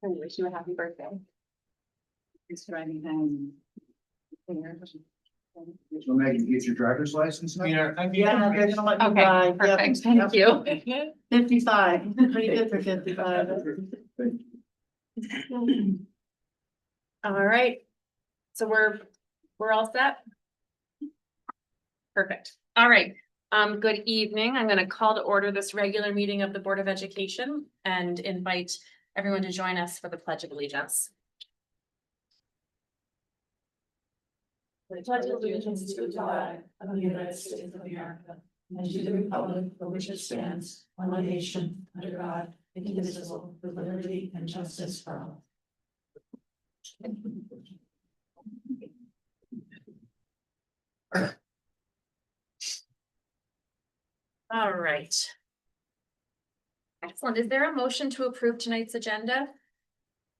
I wish you a happy birthday. Thanks for anything. So Megan, get your driver's license now? Yeah, they're gonna let me Okay, drive. Yep. perfect, thank you. 55, pretty good for 55. All right, so we're all set? Perfect, all right. Good evening. I'm gonna call to order this regular meeting of the Board of Education and invite everyone to join us for the Pledge of Allegiance. I pledge allegiance to the flag of the United States of America and to the republic for which it stands, one nation, under God, indivisible, with liberty and justice for all. All right. Excellent. Is there a motion to approve tonight's agenda?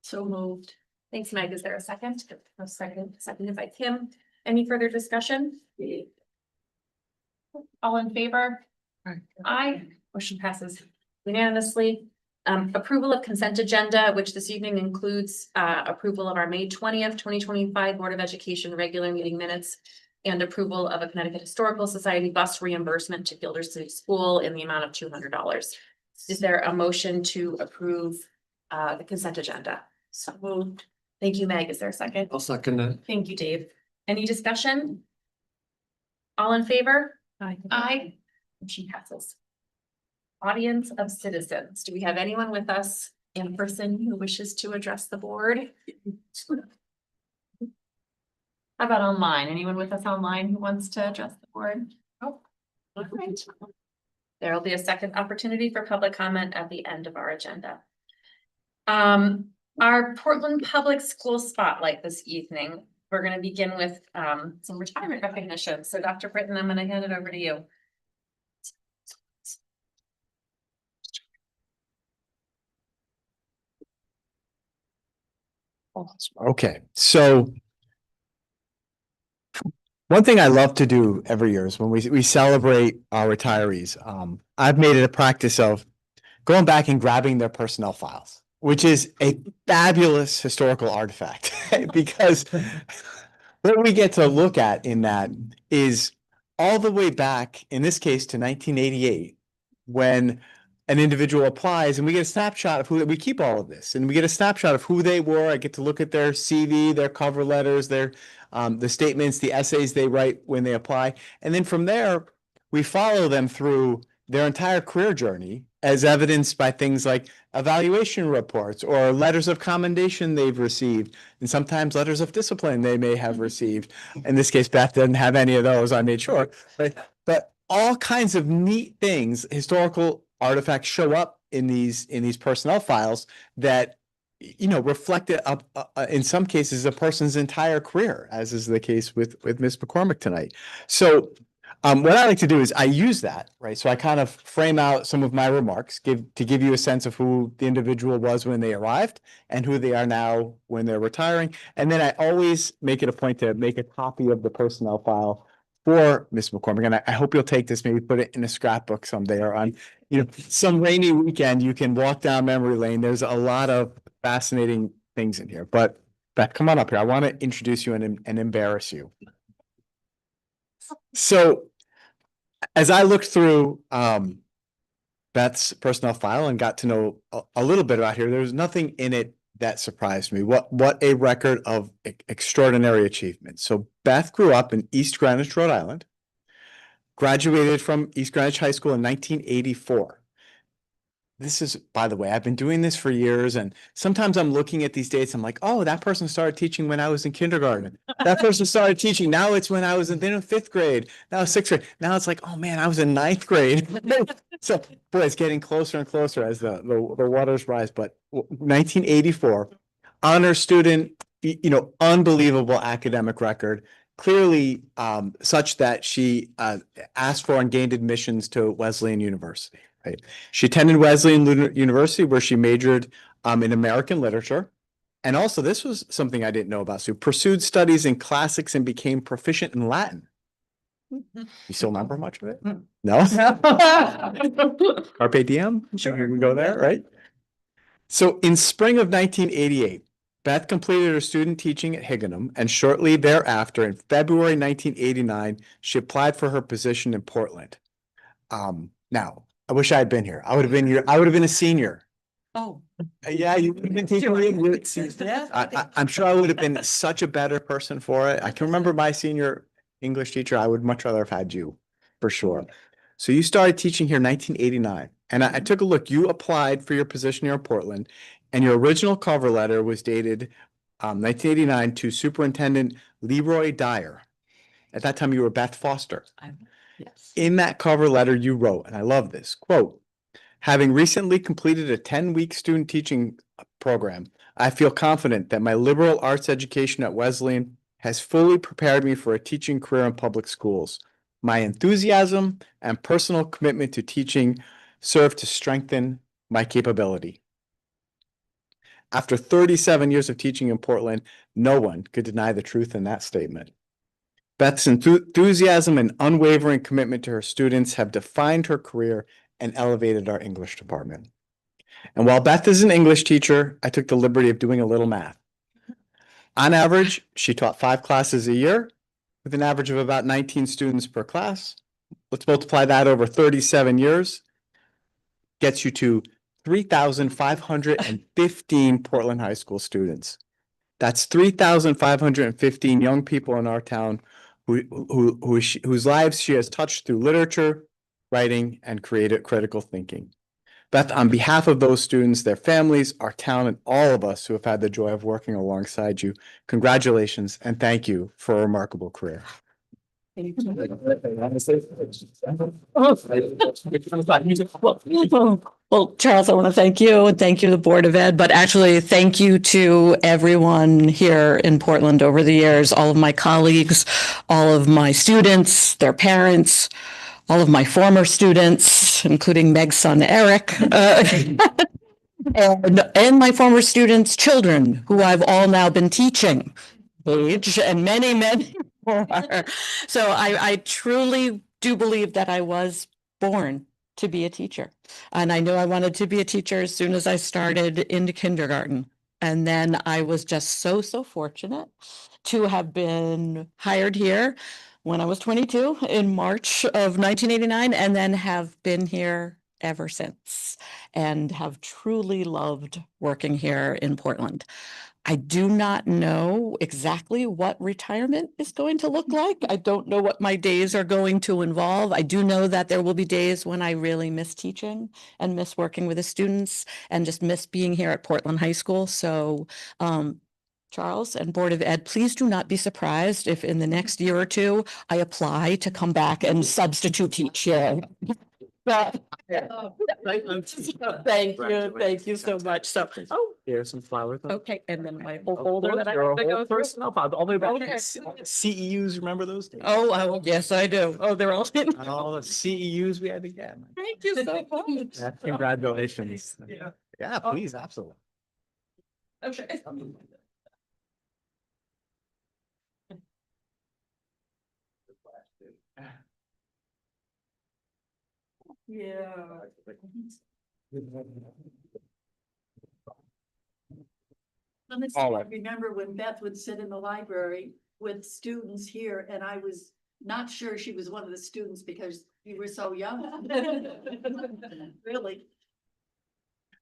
So moved. Thanks, Meg. Is there a second? A second, seconded by Kim. Any further discussion? All in favor? Aye. Motion passes unanimously. Approval of consent agenda, which this evening includes approval of our May 20th, 2025 Board of Education regular meeting minutes and approval of a Connecticut Historical Society bus reimbursement to Gilder City School in the amount of $200. Is there a motion to approve the consent agenda? So moved. Thank you, Meg. Is there a second? I'll second that. Thank you, Dave. Any discussion? All in favor? Aye. Aye. Motion passes. Audience of citizens. Do we have anyone with us in person who wishes to address the board? How about online? Anyone with us online who wants to address the board? Oh, all right. There will be a second opportunity for public comment at the end of our agenda. Our Portland Public School Spotlight this evening. We're going to begin with some retirement recognition. So Dr. Britton, I'm going to hand it over to you. Okay, so one thing I love to do every year is when we celebrate our retirees, I've made it a practice of going back and grabbing their personnel files, which is a fabulous historical artifact because what we get to look at in that is all the way back, in this case, to 1988, when an individual applies and we get a snapshot of who, we keep all of this and we get a snapshot of who they were. I get to look at their CV, their cover letters, their the statements, the essays they write when they apply. And then from there, we follow them through their entire career journey as evidenced by things like evaluation reports or letters of commendation they've received, and sometimes letters of discipline they may have received. In this case, Beth didn't have any of those, I made sure. But all kinds of neat things, historical artifacts show up in these personnel files that reflect it up in some cases a person's entire career, as is the case with Ms. McCormick tonight. So what I like to do is I use that, right? So I kind of frame out some of my remarks, to give you a sense of who the individual was when they arrived and who they are now when they're retiring. And then I always make it a point to make a copy of the personnel file for Ms. McCormick. And I hope you'll take this, maybe put it in a scrapbook someday or on, some rainy weekend, you can walk down memory lane. There's a lot of fascinating things in here, but Beth, come on up here. I want to introduce you and embarrass you. So as I looked through Beth's personnel file and got to know a little bit about her, there's nothing in it that surprised me. What a record of extraordinary achievement. So Beth grew up in East Greenwich, Rhode Island, graduated from East Greenwich High School in 1984. This is, by the way, I've been doing this for years, and sometimes I'm looking at these dates. I'm like, oh, that person started teaching when I was in kindergarten. That person started teaching. Now it's when I was in fifth grade. Now it's sixth grade. Now it's like, oh man, I was in ninth grade. So, boy, it's getting closer and closer as the waters rise. But 1984, honor student, unbelievable academic record. Clearly, such that she asked for and gained admissions to Wesleyan University. Right. She attended Wesleyan University, where she majored in American literature. And also, this was something I didn't know about. So pursued studies in classics and became proficient in Latin. You still remember much of it? No? Carpe diem? Sure. We can go there, right? So in spring of 1988, Beth completed her student teaching at Higginham, and shortly thereafter, in February 1989, she applied for her position in Portland. Now, I wish I had been here. I would have been here. I would have been a senior. Oh. Yeah, you would have been teaching me. I'm sure I would have been such a better person for it. I can remember my senior English teacher. I would much rather have had you, for sure. So you started teaching here in 1989, and I took a look. You applied for your position here in Portland, and your original cover letter was dated 1989 to Superintendent Leroy Dyer. At that time, you were Beth Foster. Yes. In that cover letter, you wrote, and I love this quote, having recently completed a 10-week student teaching program, I feel confident that my liberal arts education at Wesleyan has fully prepared me for a teaching career in public schools. My enthusiasm and personal commitment to teaching serve to strengthen my capability. After 37 years of teaching in Portland, no one could deny the truth in that statement. Beth's enthusiasm and unwavering commitment to her students have defined her career and elevated our English department. And while Beth is an English teacher, I took the liberty of doing a little math. On average, she taught 5 classes a year with an average of about 19 students per class. Let's multiply that over 37 years. Gets you to 3,515 Portland High School students. That's 3,515 young people in our town whose lives she has touched through literature, writing, and critical thinking. Beth, on behalf of those students, their families, our town, and all of us who have had the joy of working alongside you, congratulations and thank you for a remarkable career. Well, Charles, I want to thank you and thank you, the Board of Ed, but actually thank you to everyone here in Portland over the years, all of my colleagues, all of my students, their parents, all of my former students, including Meg's son, Eric, and my former students' children, who I've all now been teaching, age, and many, many more. So I truly do believe that I was born to be a teacher. And I knew I wanted to be a teacher as soon as I started into kindergarten. And then I was just so fortunate to have been hired here when I was 22 in March of 1989, and then have been here ever since and have truly loved working here in Portland. I do not know exactly what retirement is going to look like. I don't know what my days are going to involve. I do know that there will be days when I really miss teaching and miss working with the students and just miss being here at Portland High School. So, Charles and Board of Ed, please do not be surprised if in the next year or two, I apply to come back and substitute teach here. Thank you so much. So, Here's some flowers. okay, and then my whole folder that I have to go through. All the way back. Okay. CEUs, remember those days? Oh, yes, I do. Oh, they're all in. And all the CEUs we had to get. Thank you so much. Yeah, congratulations. Yeah. Yeah, please, absolutely. Okay. Yeah. Let me see, All I right. remember when Beth would sit in the library with students here, and I was not sure she was one of the students because you were so young. Really.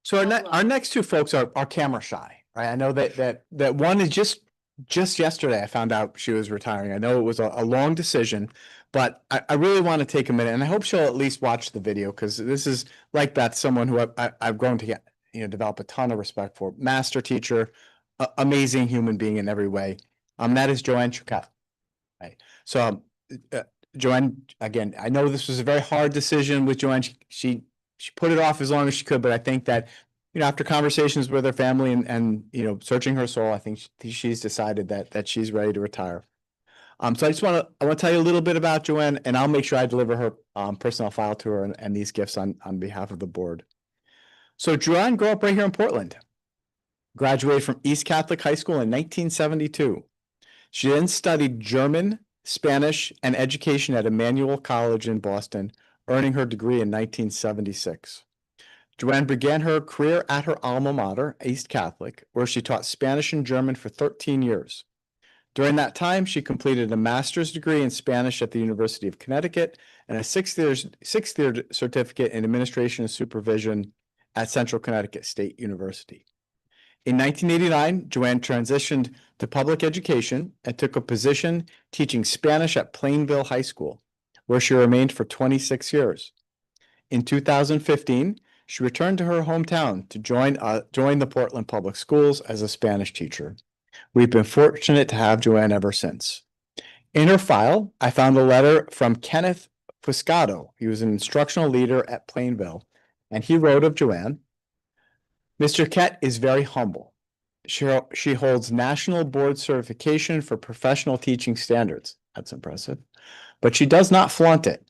So our next 2 folks are camera shy, right? I know that one is just yesterday I found out she was retiring. I know it was a long decision, but I really want to take a minute, and I hope she'll at least watch the video, because this is, like Beth, someone who I've grown to get, develop a ton of respect for. Master teacher, amazing human being in every way. That is Joanne Chukat. Right. So Joanne, again, I know this was a very hard decision with Joanne. She put it off as long as she could, but I think that, after conversations with her family and searching her soul, I think she's decided that she's ready to retire. So I want to tell you a little bit about Joanne, and I'll make sure I deliver her personnel file to her and these gifts on behalf of the board. So Joanne grew up right here in Portland. Graduated from East Catholic High School in 1972. She then studied German, Spanish, and education at Emmanuel College in Boston, earning her degree in 1976. Joanne began her career at her alma mater, East Catholic, where she taught Spanish and German for 13 years. During that time, she completed a master's degree in Spanish at the University of Connecticut and a sixth-year certificate in administration and supervision at Central Connecticut State University. In 1989, Joanne transitioned to public education and took a position teaching Spanish at Plainville High School, where she remained for 26 years. In 2015, she returned to her hometown to join the Portland Public Schools as a Spanish teacher. We've been fortunate to have Joanne ever since. In her file, I found a letter from Kenneth Fuscato. He was an instructional leader at Plainville, and he wrote of Joanne, Mr. Kett is very humble. She holds national board certification for professional teaching standards. That's impressive. But she does not flaunt it.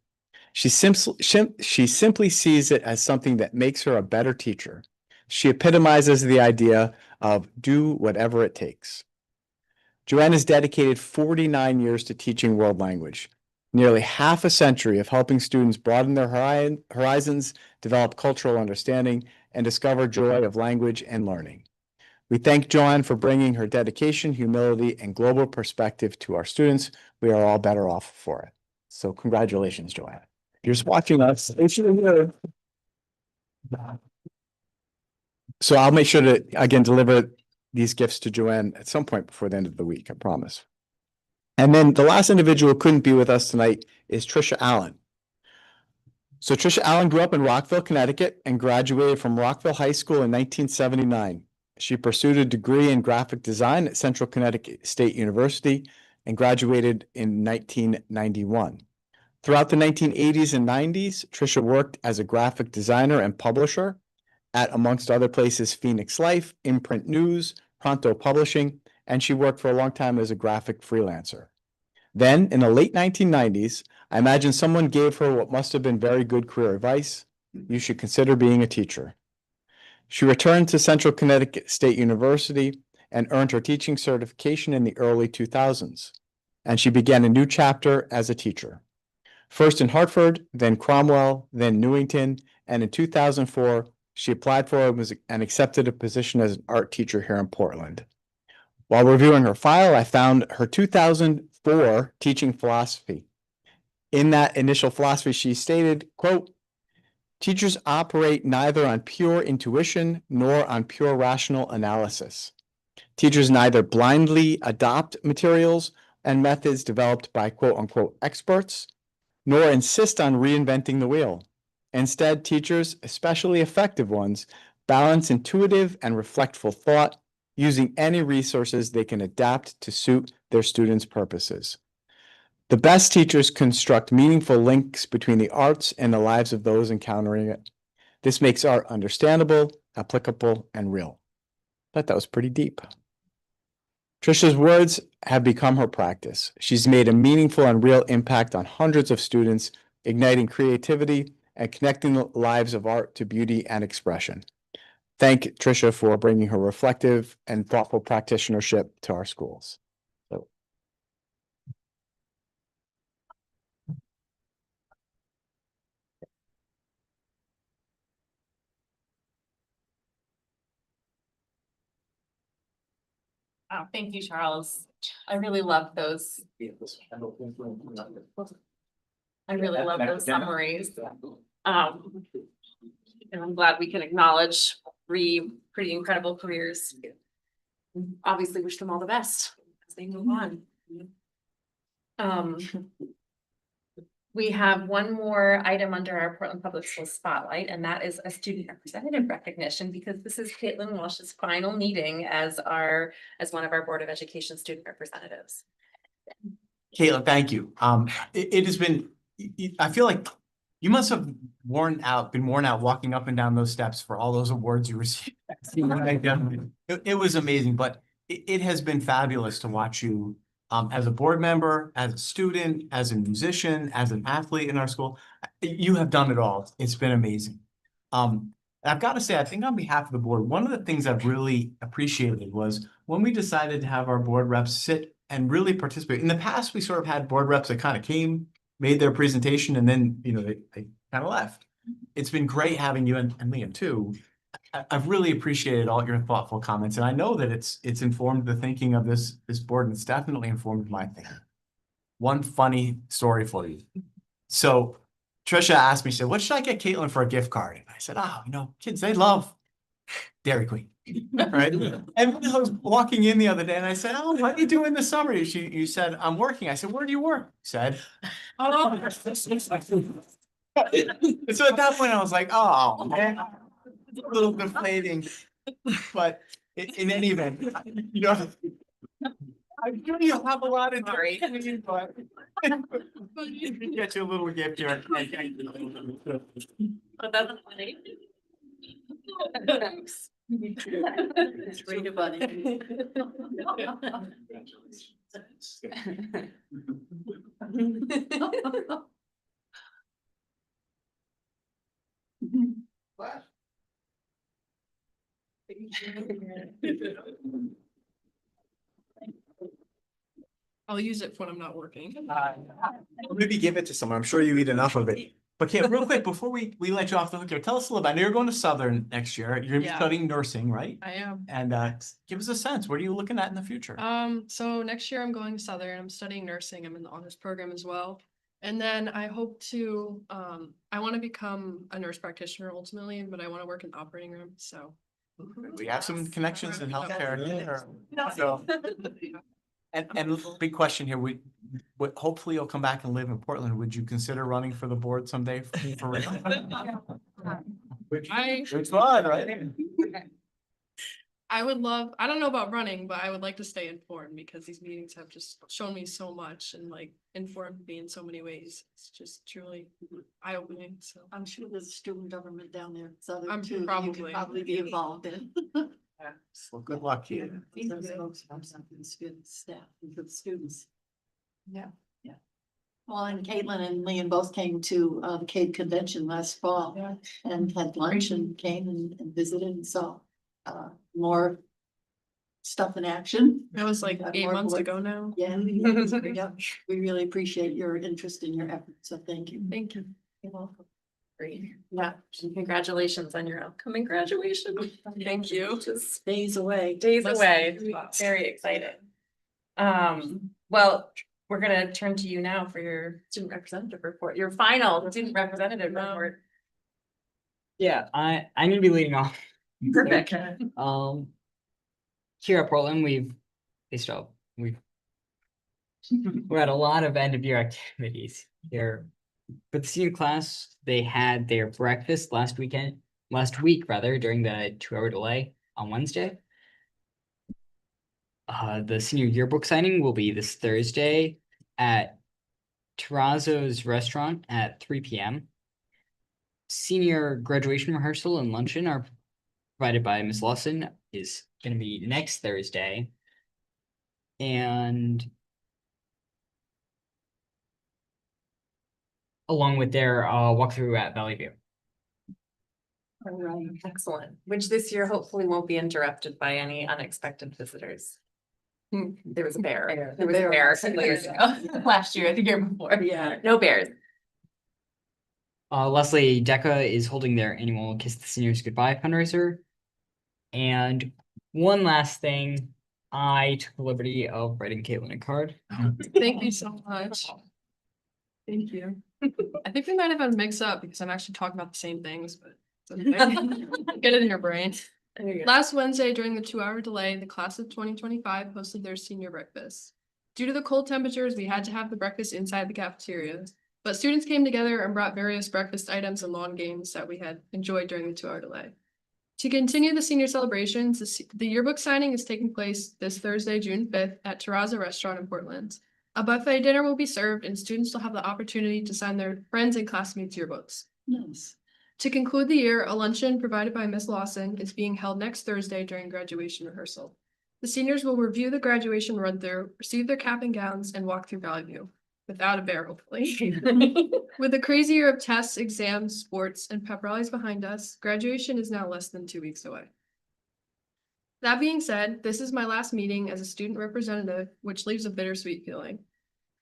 She simply sees it as something that makes her a better teacher. She epitomizes the idea of do whatever it takes. Joanne has dedicated 49 years to teaching world language, nearly half a century of helping students broaden their horizons, develop cultural understanding, and discover joy of language and learning. We thank Joanne for bringing her dedication, humility, and global perspective to our students. We are all better off for it. So congratulations, Joanne. If you're just watching us, so I'll make sure to, again, deliver these gifts to Joanne at some point before the end of the week, I promise. And then the last individual who couldn't be with us tonight is Trisha Allen. So Trisha Allen grew up in Rockville, Connecticut, and graduated from Rockville High School in 1979. She pursued a degree in graphic design at Central Connecticut State University and graduated in 1991. Throughout the 1980s and 90s, Trisha worked as a graphic designer and publisher at, amongst other places, Phoenix Life, Imprint News, Pronto Publishing, and she worked for a long time as a graphic freelancer. Then, in the late 1990s, I imagine someone gave her what must have been very good career advice. You should consider being a teacher. She returned to Central Connecticut State University and earned her teaching certification in the early 2000s, and she began a new chapter as a teacher. First in Hartford, then Cromwell, then Newington, and in 2004, she applied for and accepted a position as an art teacher here in Portland. While reviewing her file, I found her 2004 teaching philosophy. In that initial philosophy, she stated, quote, teachers operate neither on pure intuition nor on pure rational analysis. Teachers neither blindly adopt materials and methods developed by quote unquote experts, nor insist on reinventing the wheel. Instead, teachers, especially effective ones, balance intuitive and reflectful thought, using any resources they can adapt to suit their students' purposes. The best teachers construct meaningful links between the arts and the lives of those encountering it. This makes art understandable, applicable, and real. I thought that was pretty deep. Trisha's words have become her practice. She's made a meaningful and real impact on hundreds of students, igniting creativity and connecting the lives of art to beauty and expression. Thank Trisha for bringing her reflective and thoughtful practitionership to our schools. Oh, thank you, Charles. I really love those. I really love those summaries. And I'm glad we can acknowledge three pretty incredible careers. Obviously, wish them all the best as they move on. We have one more item under our Portland Public Schools spotlight, and that is a student representative recognition, because this is Caitlin Walsh's final meeting as one of our Board of Education student representatives. Caitlin, thank you. It has been, I feel like you must have been worn out walking up and down those steps for all those awards you received. It was amazing, but it has been fabulous to watch you as a board member, as a student, as a musician, as an athlete in our school. You have done it all. It's been amazing. I've got to say, I think on behalf of the board, one of the things I've really appreciated was when we decided to have our board reps sit and really participate. In the past, we sort of had board reps that kind of came, made their presentation, and then, they kind of left. it's been great having you and Liam too. I've really appreciated all your thoughtful comments, and I know that it's informed the thinking of this board, and it's definitely informed my thinking. One funny story for you. So Trisha asked me, she said, what should I get Caitlin for a gift card? And I said, oh, kids, they love Dairy Queen. Right? And I was walking in the other day and I said, oh, what are you doing this summer? You said, I'm working. I said, where do you work? She said, oh. So at that point I was like, oh, man, it's a little deflating. But in any event, I know you have a lot of Dairy Queen, but get you a little gift here. Oh, that's funny. Thanks. It's really funny. I'll use it when I'm not working. Maybe give it to someone. I'm sure you eat enough of it. But Kate, real quick, before we let you off the hook here, tell us a little about, I know you're going to Southern next year. You're gonna be Yeah. studying nursing, right? I am. And give us a sense. What are you looking at in the future? So next year I'm going to Southern. I'm studying nursing. I'm in the honors program as well. And then I hope to, I want to become a nurse practitioner ultimately, but I want to work in the operating room. So. We have some connections in healthcare. So, and big question here, hopefully you'll come back and live in Portland. Would you consider running for the board someday for real? Which one, right? I would love, I don't know about running, but I would like to stay informed because these meetings have just shown me so much and like informed me in so many ways. It's just truly eye-opening, so. I'm sure there's a student government down there, Southern I'm too, you probably- could probably be involved in. Well, good luck to you. Those folks have something good staff and good students. Yeah. Yeah. Well, and Caitlin and Liam both came to the CADE convention last fall and had lunch and came and visited and saw more stuff in action. That was like Got 8 more months board- ago now. Yeah, yeah, we really appreciate your interest and your effort, so thank you. Thank you. You're welcome. Great. Yeah, and congratulations on your upcoming graduation. Thank you. Just Days away. days Less away. than 3 months. Very excited. Well, we're gonna turn to you now for your student representative report, your final student representative report. Yeah, I'm gonna be leading off. Perfect. Here at Portland, we've had a lot of end of year activities here. For the senior class, they had their breakfast last week rather, during the 2-hour delay on Wednesday. The senior yearbook signing will be this Thursday at Terrazzo's restaurant at 3 p.m. Senior graduation rehearsal and luncheon are provided by Ms. Lawson, is going to be next Thursday. And along with their walkthrough at Valley View. All right, excellent. Which this year hopefully won't be interrupted by any unexpected visitors. There was a bear. There was a bear a couple years ago. Last year, the year before. Yeah. No bears. Leslie DECA is holding their annual Kiss the Seniors Goodbye fundraiser. And one last thing, I took the liberty of writing Caitlin a card. Thank you so much. Thank you. I think we might have had a mix up because I'm actually talking about the same things, but it's okay. Get it in your brain. There you go. Last Wednesday, during the 2-hour delay, the class of 2025 hosted their senior breakfast. Due to the cold temperatures, we had to have the breakfast inside the cafeteria, but students came together and brought various breakfast items and lawn games that we had enjoyed during the 2-hour delay. To continue the senior celebrations, the yearbook signing is taking place this Thursday, June 5th at Terrazzo Restaurant in Portland. A buffet dinner will be served and students will have the opportunity to sign their friends and classmates' yearbooks. Nice. To conclude the year, a luncheon provided by Ms. Lawson is being held next Thursday during graduation rehearsal. The seniors will review the graduation run-through, receive their cap and gowns, and walk through Valley View. Without a bear, hopefully. With a crazy year of tests, exams, sports, and pep rallies behind us, graduation is now less than 2 weeks away. That being said, this is my last meeting as a student representative, which leaves a bittersweet feeling.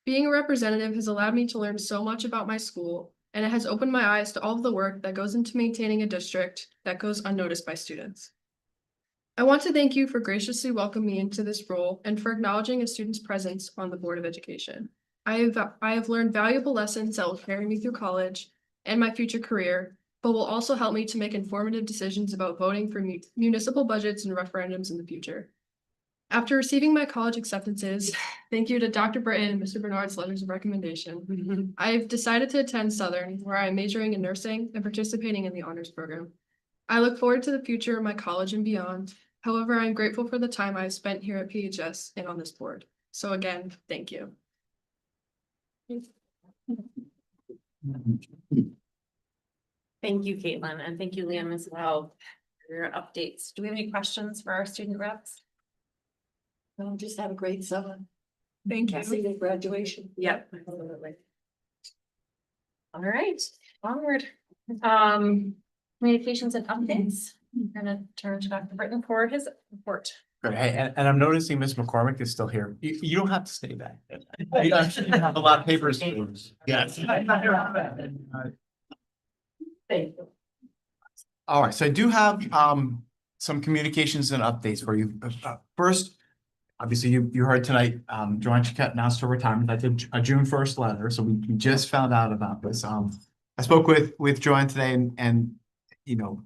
Being a representative has allowed me to learn so much about my school and it has opened my eyes to all of the work that goes into maintaining a district that goes unnoticed by students. I want to thank you for graciously welcoming me into this role and for acknowledging a student's presence on the Board of Education. I have learned valuable lessons that will carry me through college and my future career, but will also help me to make informative decisions about voting for municipal budgets and referendums in the future. After receiving my college acceptances, thank you to Dr. Britton and Mr. Bernard's letters of recommendation, I've decided to attend Southern, where I'm majoring in nursing and participating in the honors program. I look forward to the future of my college and beyond. However, I'm grateful for the time I've spent here at PHS and on this board. So again, thank you. Thank you, Caitlin, and thank you, Liam, as well, for your updates. Do we have any questions for our student reps? Well, just have a great summer. Thank you. See the graduation. Yep. Absolutely. All right, onward. Communications and updates. I'm gonna turn to Dr. Britton for his report. Good. Hey, and I'm noticing Miss McCormick is still here. You don't have to stay back. You actually have a lot of papers. Yes. Thank you. All right, so I do have some communications and updates for you. First, obviously, you heard tonight, Joanne Chiquette announced her retirement. I did a June 1st letter, so we just found out about this. I spoke with Joanne today and you know,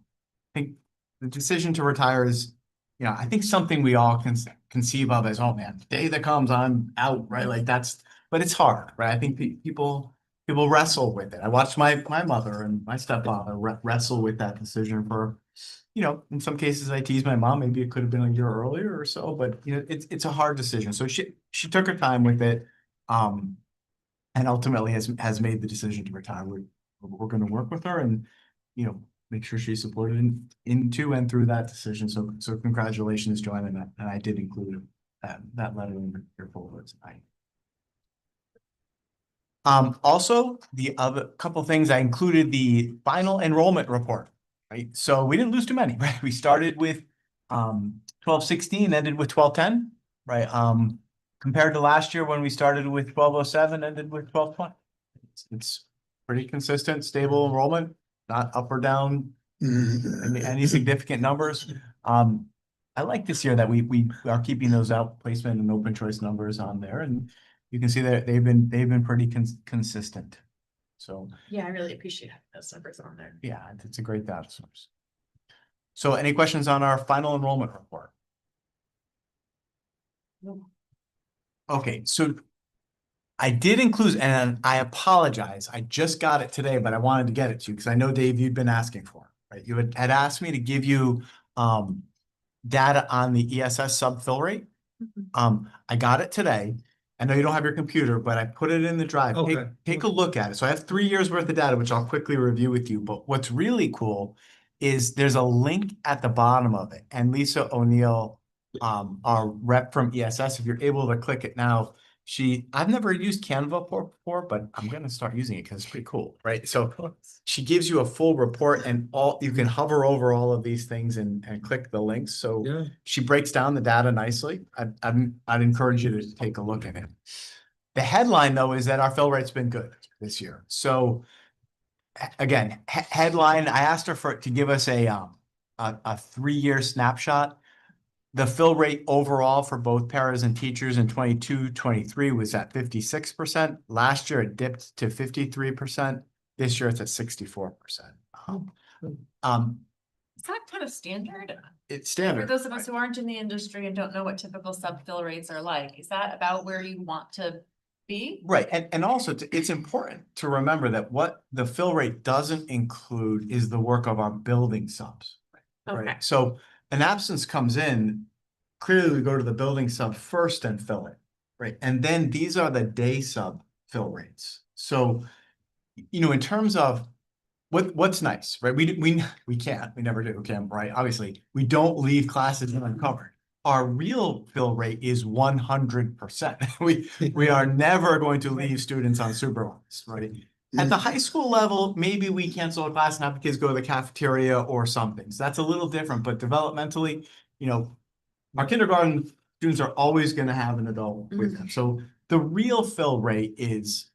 I think the decision to retire is, you know, I think something we all can conceive of as, oh man, the day that comes, I'm out, right? Like but it's hard, right? I think people wrestle with it. I watched my mother and my stepfather wrestle with that decision for, you know, in some cases I tease my mom, maybe it could have been a year earlier or so, but you know, it's a hard decision. So she took her time with it, and ultimately has made the decision to retire. We're going to work with her and, you know, make sure she's supported into and through that decision. So congratulations, Joanne, and I did include that letter in your folder tonight. Also, the other couple things, I included the final enrollment report, right? So we didn't lose too many, right? We started with 1216, ended with 1210, right? Compared to last year when we started with 1207, ended with 1220. It's pretty consistent, stable enrollment, not up or down any significant numbers. I like this year that we are keeping those outplacement and open choice numbers on there, and you can see that they've been pretty consistent. So Yeah, I really appreciate having those numbers on there. yeah, it's a great data source. So any questions on our final enrollment report? No. Okay, so I did include, and I apologize, I just got it today, but I wanted to get it to you because I know, Dave, you'd been asking for it, right? You had asked me to give you data on the ESS sub-fill rate. I got it today. I know you don't have your computer, but I put it in the drive. Okay. Take a look at it. So I have 3 years worth of data, which I'll quickly review with you. But what's really cool is there's a link at the bottom of it. And Lisa O'Neill, our rep from ESS, if you're able to click it now, I've never used Canva before, but I'm going to start using it because it's pretty cool, right? So she gives you a full report and you can hover over all of these things and click the links. So Yeah. she breaks down the data nicely. I'd encourage you to take a look at it. The headline though, is that our fill rate's been good this year. So again, headline, I asked her to give us a 3-year snapshot. The fill rate overall for both paras and teachers in 22-23 was at 56%. Last year it dipped to 53%. This year it's at 64%. Is that kind of standard? It's For standard. those of us who aren't in the industry and don't know what typical sub-fill rates are like, is that about where you want to be? Right. And also it's important to remember that what the fill rate doesn't include is the work of our building subs. Okay. Right. So an absence comes in, clearly we go to the building sub first and fill it. Right. And then these are the day sub fill rates. So, you know, in terms of what's nice, right? We never do, okay, right? Obviously, we don't leave classes uncovered. Our real fill rate is 100%. We are never going to leave students unsupervised, right? At the high school level, maybe we cancel a class and have the kids go to the cafeteria or something. So that's a little different, but developmentally, you know, our kindergarten students are always going to have an adult with them. So the real fill rate is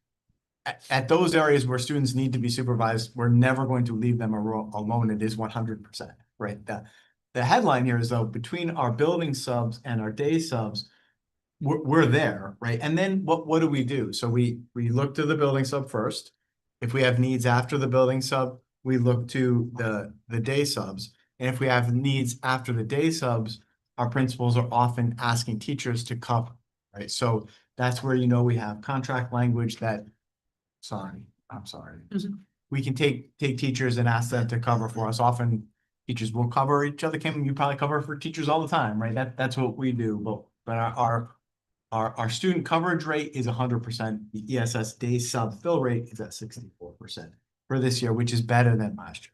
at those areas where students need to be supervised, we're never going to leave them alone. It is 100%, right? The headline here is though, between our building subs and our day subs, we're there, right? And then what do we do? So we look to the building sub first. If we have needs after the building sub, we look to the day subs. And if we have needs after the day subs, our principals are often asking teachers to cover, right? So that's where, we have contract language that, I'm sorry. We can take teachers and ask them to cover for us. Often teachers will cover each other. Kim, you probably cover for teachers all the time, right? That's what we do. But our student coverage rate is 100%. The ESS day sub fill rate is at 64% for this year, which is better than last year.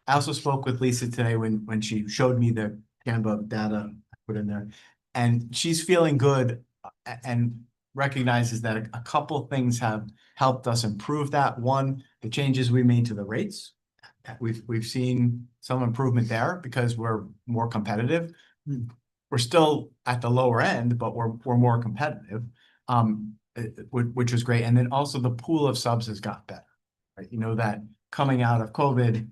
I also spoke with Lisa today when she showed me the Canva data I put in there, and she's feeling good and recognizes that a couple things have helped us improve that. One, the changes we made to the rates. We've seen some improvement there because we're more competitive. We're still at the lower end, but we're more competitive, which was great. And then also the pool of subs has got better, right? That coming out of COVID,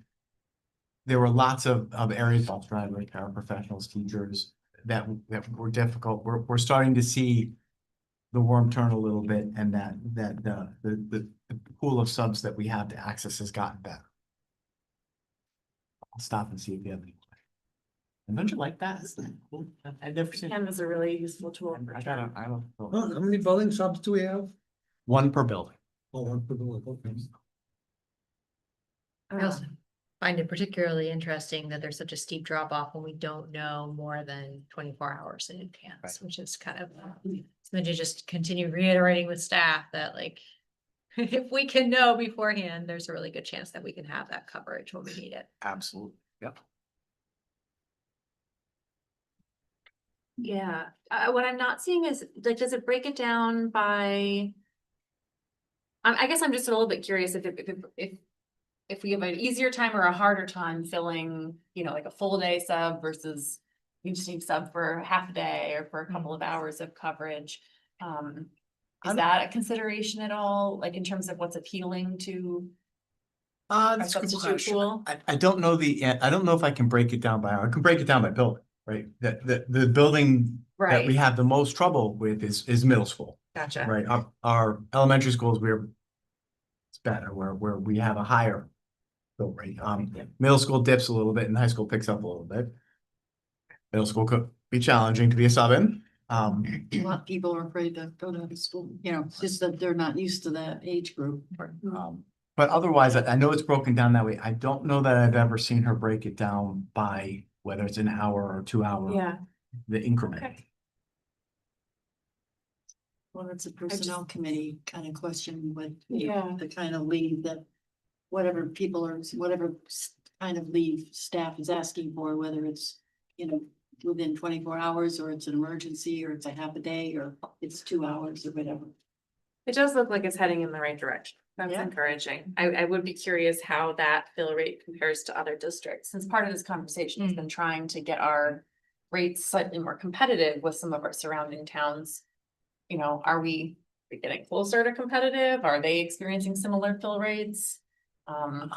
there were lots of areas, bus drivers, paraprofessionals, teachers that were difficult. We're starting to see the worm turn a little bit, and that the pool of subs that we have to access has gotten better. I'll stop and see if you have any questions. And don't you like that? Isn't that cool? I've never seen. Canvas is a really useful tool. I don't. Oh, how many building subs do we have? One per building. Oh, one per building, okay. I also find it particularly interesting that there's such a steep drop off when we don't know more than 24 hours in advance, Right. which is kind of something to just continue reiterating with staff that like, if we can know beforehand, there's a really good chance that we can have that coverage when we need it. Absolutely. Yep. Yeah, what I'm not seeing is, like, does it break it down by? I guess I'm just a little bit curious if we have an easier time or a harder time filling, like a full day sub versus you just need sub for half a day or for a couple of hours of coverage. Is that a consideration at all, like in terms of what's appealing to our That's a good substitute question. pool? I don't know I don't know if I can break it down by hour. I can break it down by building, right? The building that we Right, have the most trouble with is middle school, gotcha. right? Our elementary schools, it's better where we have a higher fill rate. Middle school dips a little bit and high school picks up a little bit. Middle school could be challenging to be a sub in. A lot of people are afraid to go to school, just that they're not used to that age group. But otherwise, I know it's broken down that way. I don't know that I've ever seen her break it down by whether it's an hour or 2 hour. Yeah, The increment. Okay. Well, it's a personnel committee kind of question with Yeah. the kind of leave that whatever kind of leave staff is asking for, whether it's, within 24 hours or it's an emergency or it's a half a day or it's 2 hours or whatever. it does look like it's heading in the right direction. That's Yeah. encouraging. I would be curious how that fill rate compares to other districts, since part of this conversation has been trying to get our rates slightly more competitive with some of our surrounding towns. Are we getting closer to competitive? Are they experiencing similar fill rates? Yeah.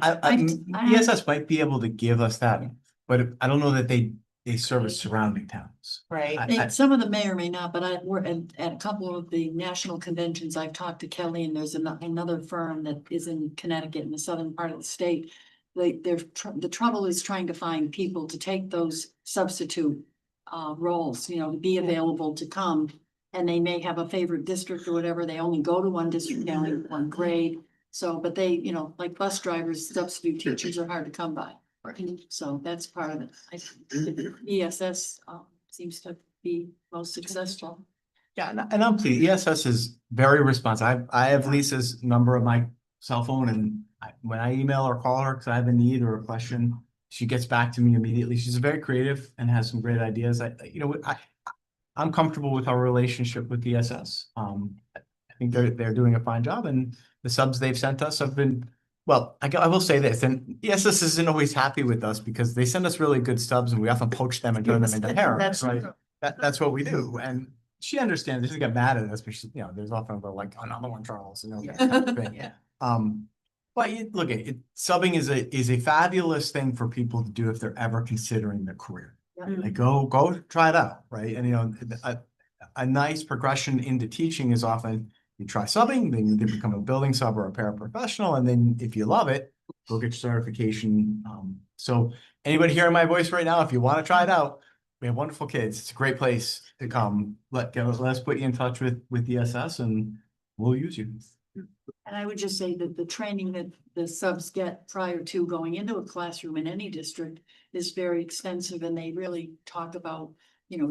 I- ESS might be able to give us that, but I don't know that they service surrounding towns. Right, Some of them may or may not, but we're at a couple of the national conventions, I've talked to Kelly, and there's another firm that is in Connecticut in the southern part of the state. The trouble is trying to find people to take those substitute roles, to be available to come. And they may have a favorite district or whatever, they only go to one district, they only one grade. So, but they, like bus drivers, substitute teachers are hard to come by. So that's part of it. ESS seems to be most successful. Yeah, and I'm pleased. ESS is very responsive. I have Lisa's number on my cell phone, and when I email or call her because I have a need or a question, she gets back to me immediately. She's very creative and has some great ideas. I'm comfortable with our relationship with ESS. I think they're doing a fine job, and the subs they've sent us have been. Well, I will say this, and ESS isn't always happy with us because they send us really good subs and we often poach them and turn them into parents, right? That's what we do. And she understands, she doesn't get mad at us, but she, there's often like another one, Charles, that kind of thing. Yeah. But look, subbing is a fabulous thing for people to do if they're ever considering the career. Like go try it out, right? And a nice progression into teaching is often you try subbing, then you can become a building sub or a paraprofessional, and then if you love it, go get your certification. So anybody hearing my voice right now, if you want to try it out, we have wonderful kids. It's a great place to come. Let us put you in touch with ESS, and we'll use you. And I would just say that the training that the subs get prior to going into a classroom in any district is very extensive, and they really talk about,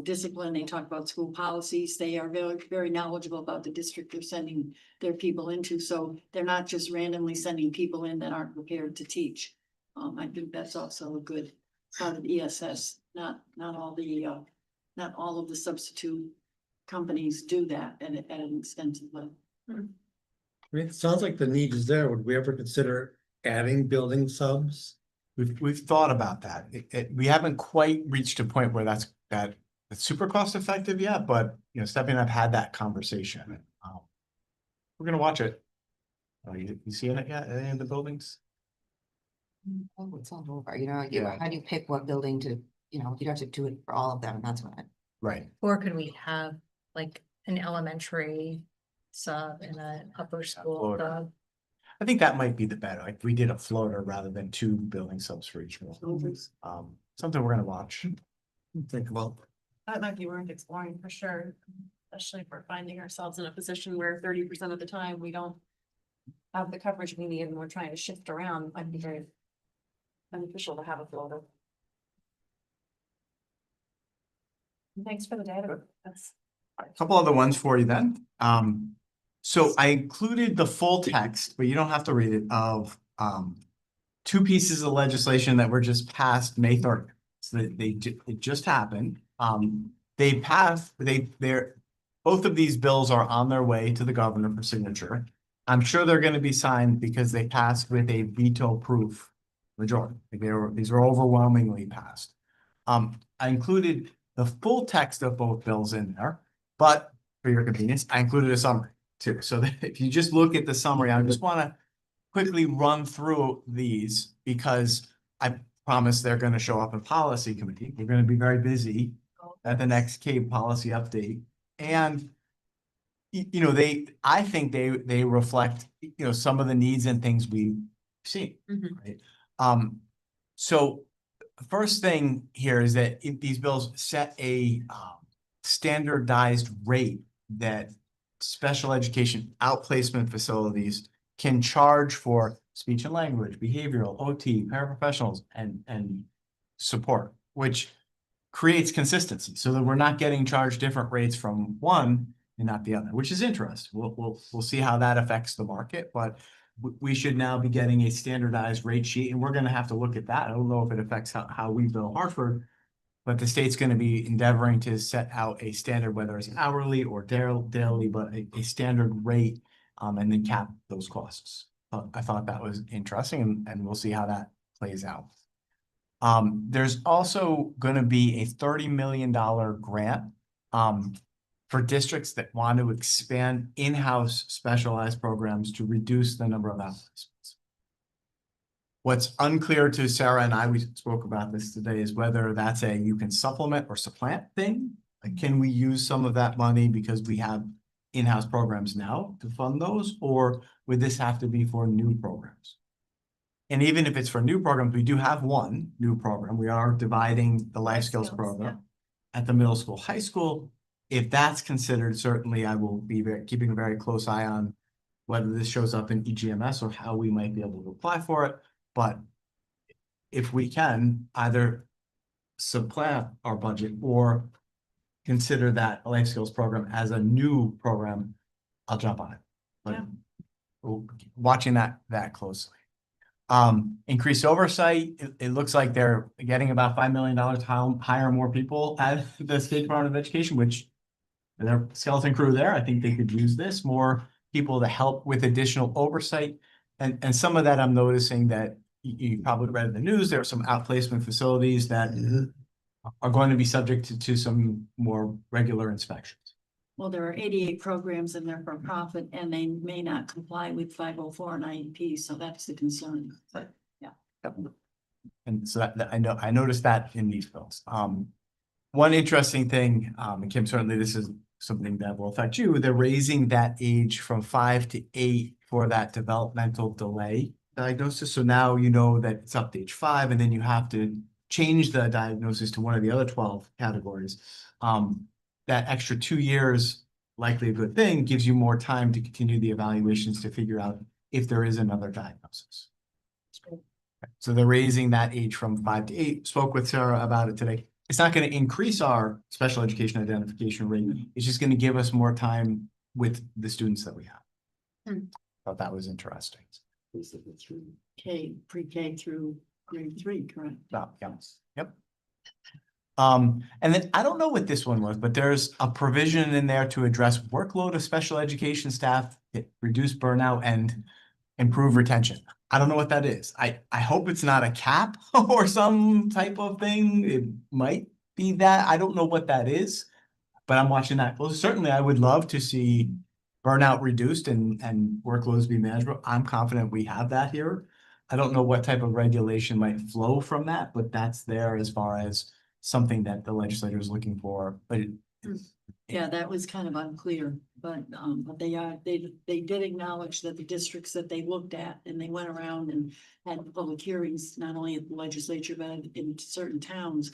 discipline. They talk about school policies. They are very, very knowledgeable about the district they're sending their people into. So they're not just randomly sending people in that aren't prepared to teach. I think that's also a good part of ESS. Not all of the substitute companies do that at an extensive level. I mean, it sounds like the need is there. Would we ever consider adding building subs? We've thought about that. We haven't quite reached a point where that's super cost effective yet, but Stephanie and I've had that conversation. We're gonna watch it. You seeing it yet? Any of the buildings? Oh, it's all over, Yeah. how do you pick what building to, you don't have to do it for all of them, that's what Right. Or could we have like an elementary sub and an upper school floater. sub? I think that might be the better. Like we did a floater rather than 2 building subs for each one. Something we're gonna watch. Think about. That might be worth exploring for sure, especially if we're finding ourselves in a position where 30% of the time we don't have the coverage we need and we're trying to shift around. Might be very beneficial to have a floater. Thanks for the data. That's A couple other ones for you then. So I included the full text, but you don't have to read it, of 2 pieces of legislation that were just passed May 30th. So it just happened. They passed, both of these bills are on their way to the governor for signature. I'm sure they're going to be signed because they passed with a veto proof majority. Like these are overwhelmingly passed. I included the full text of both bills in there, but for your convenience, I included a summary too. So that if you just look at the summary, I just want to quickly run through these because I promise they're going to show up in policy committee. We're going to be very busy at the next CABE policy update. And I think they reflect, some of the needs and things we've seen, right? So the first thing here is that these bills set a standardized rate that special education outplacement facilities can charge for speech and language, behavioral, OT, paraprofessionals, and support, which creates consistency so that we're not getting charged different rates from one and not the other, which is interesting. We'll see how that affects the market, but we should now be getting a standardized rate sheet, and we're going to have to look at that. I don't know if it affects how we bill Hartford, but the state's going to be endeavoring to set out a standard, whether it's hourly or daily, but a standard rate, and then cap those costs. I thought that was interesting, and we'll see how that plays out. There's also going to be a $30 million grant for districts that want to expand in-house specialized programs to reduce the number of outplacements. What's unclear to Sarah and I, we spoke about this today, is whether that's you can supplement or supplant thing. Like, can we use some of that money because we have in-house programs now to fund those, or would this have to be for new programs? And even if it's for new programs, we do have one new program. We are dividing the life skills program at the middle school, high school. If that's considered, certainly I will be keeping a very close eye on whether this shows up in EGMS or how we might be able to apply for it. But if we can either supplant our budget or consider that life skills program as a new program, I'll jump on it. But we're watching that closely. Increased oversight. It looks like they're getting about $5 million to hire more people at the State Department of Education, which their skeleton crew there. I think they could use this, more people to help with additional oversight. And some of that I'm noticing that you probably read in the news, there are some outplacement facilities that are going to be subject to some more regular inspections. Well, there are 88 programs in there for profit and they may not comply with 504 and IEP, so that's the concern. But And so I noticed that in these bills. One interesting thing, and Kim, certainly this is something that will affect you, they're raising that age from 5 to 8 for that developmental delay diagnosis. So now you know that it's up to age 5, and then you have to change the diagnosis to one of the other 12 categories. That extra 2 years, likely a good thing, gives you more time to continue the evaluations to figure out if there is another diagnosis. So they're raising that age from 5 to 8. Spoke with Sarah about it today. It's not going to increase our special education identification rate. It's just going to give us more time with the students that we have. Thought that was interesting. Pre-K through grade 3, correct? Yep. And then I don't know what this one was, but there's a provision in there to address workload of special education staff, reduce burnout and improve retention. I don't know what that is. I hope it's not a cap or some type of thing. It might be that. I don't know what that is, but I'm watching that close. Certainly, I would love to see burnout reduced and workloads be manageable. I'm confident we have that here. I don't know what type of regulation might flow from that, but that's there as far as something that the legislature is looking for. But Yeah, that was kind of unclear, but they did acknowledge that the districts that they looked at and they went around and had public hearings, not only at the legislature, but in certain towns,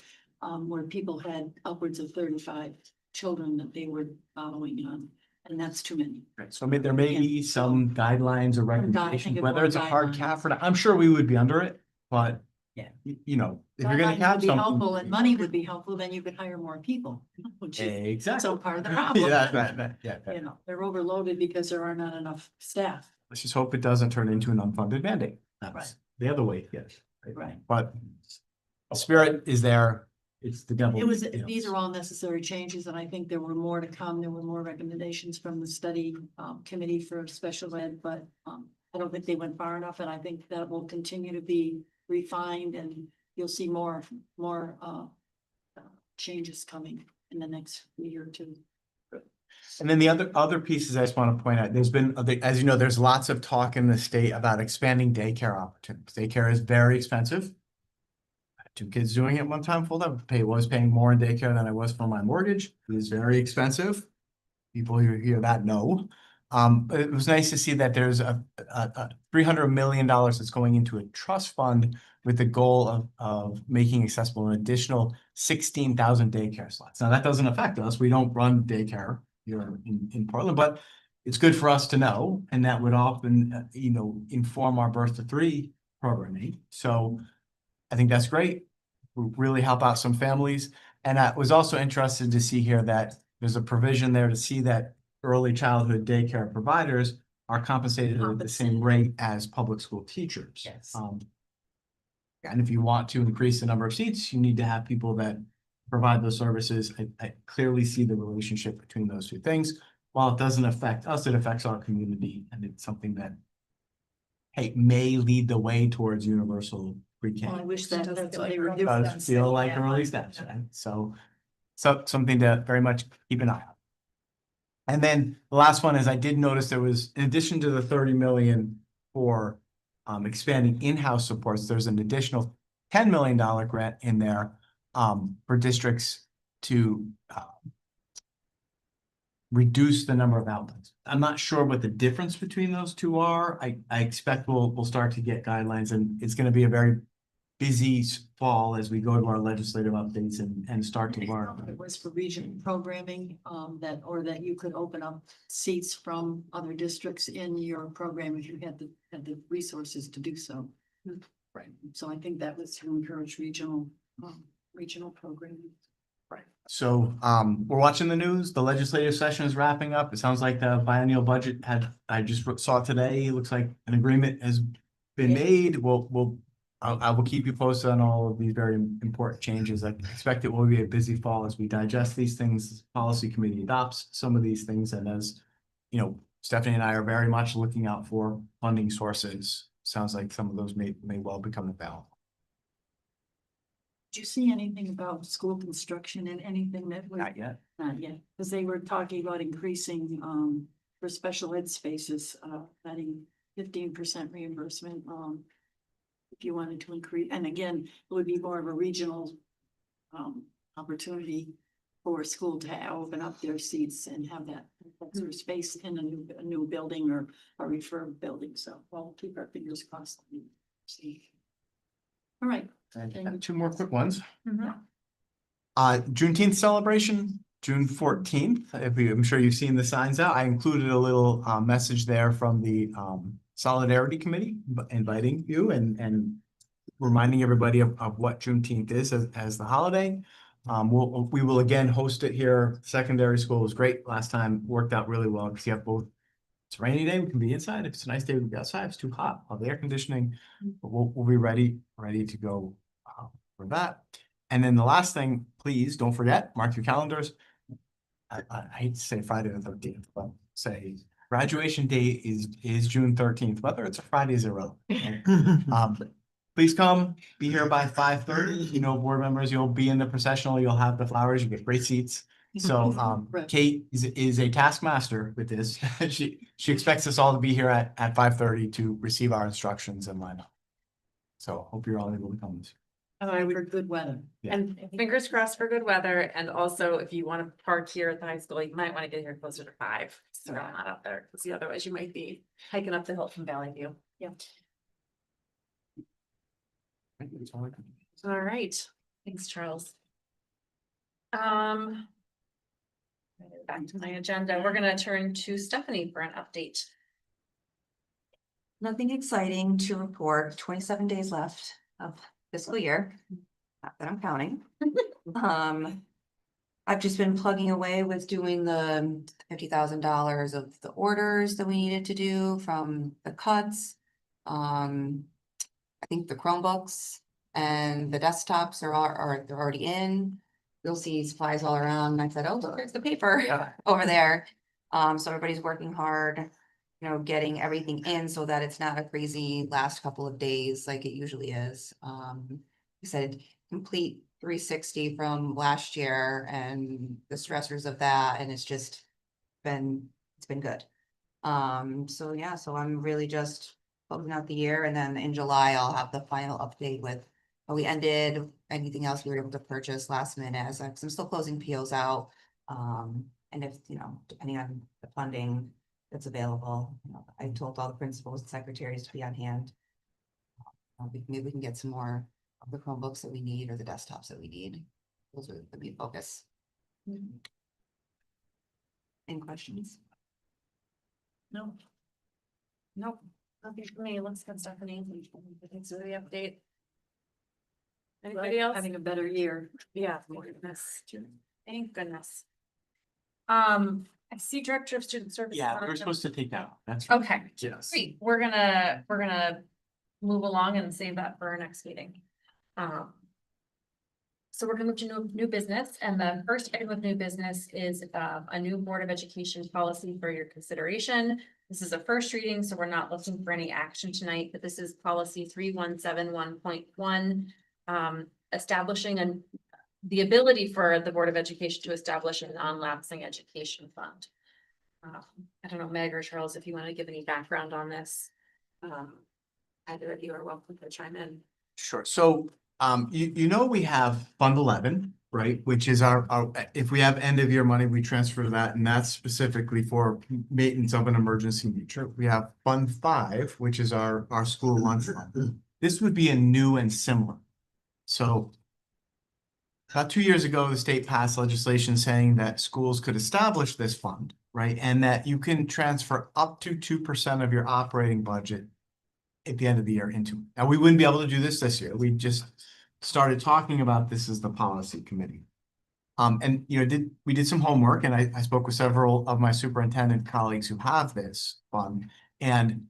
where people had upwards of 35 children that they were following on, and that's too many. right, so there may be some guidelines or recommendations, of whether more it's a hard guidelines. cap or not. I'm sure we would be under it, but Yeah. you know, if you're gonna Guidelines cap would be helpful something. and money would be helpful, then you could hire more people, which is Exactly. so part of the problem. Yeah. You know, they're overloaded because there are not enough staff. Let's just hope it doesn't turn into an unfunded mandate. Right. That's the other way, yes. Right. But spirit is there. It's the devil. It was, you know. these are all necessary changes, and I think there were more to come. There were more recommendations from the study committee for special ed, but I don't think they went far enough, and I think that will continue to be refined, and you'll see more changes coming in the next year or two. And then the other pieces I just want to point out, there's been, as you know, there's lots of talk in the state about expanding daycare opportunities. Daycare is very expensive. I had 2 kids doing it one time full time. Was paying more in daycare than I was for my mortgage. It is very expensive. People who hear that know. But it was nice to see that there's a $300 million that's going into a trust fund with the goal of making accessible an additional 16,000 daycare slots. Now that doesn't affect us. We don't run daycare here in Portland, but it's good for us to know, and that would often, inform our birth to 3 programming. So I think that's great. Will really help out some families. And I was also interested to see here that there's a provision there to see that early childhood daycare providers are compensated at the same rate as public school teachers. Yes. And if you want to increase the number of seats, you need to have people that provide those services. I clearly see the relationship between those 2 things. While it doesn't affect us, it affects our community, and it's something that, hey, may lead the way towards universal pre-K. Well, I wish It that does that's feel what they like were early doing. Does feel like early steps, right? So something to very much keep an eye on. And then the last one is I did notice there was, in addition to the 30 million for expanding in-house supports, there's an additional $10 million grant in there for districts to reduce the number of outlets. I'm not sure what the difference between those 2 are. I expect we'll start to get guidelines, and it's going to be a very busy fall as we go to our legislative updates and start to learn. It was for regional programming, that you could open up seats from other districts in your program if you had the resources to do so. Right. So I think that was to encourage regional programming. Right. So we're watching the news. The legislative session is wrapping up. It sounds like the biennial budget I just saw today. It looks like an agreement has been made. I will keep you posted on all of these very important changes. I expect it will be a busy fall as we digest these things. Policy committee adopts some of these things, and as you know, Stephanie and I are very much looking out for funding sources. Sounds like some of those may well become available. Did you see anything about school construction and anything that was? Not yet. Not yet, because they were talking about increasing, for special ed spaces, adding 15% reimbursement, if you wanted to increase, and again, it would be more of a regional, opportunity for a school to open up their seats and have that sort of space in a new building or a refurb building, so we'll keep our fingers crossed. And see. All right. And two more quick ones. Mhm. Juneteenth celebration, June 14th. I'm sure you've seen the signs out. I included a little message there from the Solidarity Committee, inviting you and reminding everybody of what Juneteenth is as the holiday. We will again host it here. Secondary school was great last time, worked out really well because you have both. It's a rainy day, we can be inside. If it's a nice day, we can be outside. If it's too hot, I'll have the air conditioning. But we'll be ready to go for that. And then the last thing, please don't forget, mark your calendars. I hate to say Friday the 13th, but say graduation day is June 13th, whether it's a Friday is irrelevant. Right? Please come, be here by 5:30. You know, board members, you'll be in the processional, you'll have the flowers, you get great seats. So Right. Kate is a taskmaster with this. She expects us all to be here at 5:30 to receive our instructions and line up. So hope you're all able to come this year. For good weather. Yeah. And fingers crossed for good weather, and also if you want to park here at the high school, you might want to get here closer to 5. So I'm not out there, because otherwise you might be hiking up the hill from Valley View. Yeah. That's all I can do. All right, thanks, Charles. Back to my agenda, we're gonna turn to Stephanie for an update. Nothing exciting to report. 27 days left of fiscal year. Not that I'm counting. I've just been plugging away with doing the $50,000 of the orders that we needed to do from the cuts. I think the Chromebooks and the desktops they're already in. You'll see supplies all around. And I said, oh, look, there's the paper over there. So everybody's working hard, getting everything in so that it's not a crazy last couple of days like it usually is. We said complete 360 from last year and the stressors of that, and it's been good. So yeah, so I'm really just closing out the year, and then in July I'll have the final update with how we ended, anything else we were able to purchase last minute, as I'm still closing POs out. And if, depending on the funding that's available, I told all the principals and secretaries to be on hand. Maybe we can get some more of the Chromebooks that we need or the desktops that we need. Those are the main focus. Any questions? No. Nope, nothing for me, let's get Stephanie. Thanks for the update. Anybody else? Having a better year. Yeah, thank goodness. Thank goodness. I see Director of Student Services. Yeah, we're supposed to take that off. That's right. Okay, Yes. great, we're gonna move along and save that for our next meeting. So we're gonna move to new business, and the first item of new business is a new Board of Education policy for your consideration. This is a first reading, so we're not looking for any action tonight, but this is policy 3171.1, establishing the ability for the Board of Education to establish a non-lapsing education fund. I don't know, Meg or Charles, if you want to give any background on this. Either of you are welcome to chime in. Sure. So, we have Fund 11, right? Which is our, if we have end of year money, we transfer that, and that's specifically for maintenance of an emergency nature. We have Fund 5, which is our school lunch fund. This would be a new and similar. So about 2 years ago, the state passed legislation saying that schools could establish this fund, right? And that you can transfer up to 2% of your operating budget at the end of the year into it. Now, we wouldn't be able to do this year. We just started talking about this as the policy committee. And we did some homework, and I spoke with several of my superintendent colleagues who have this fund, and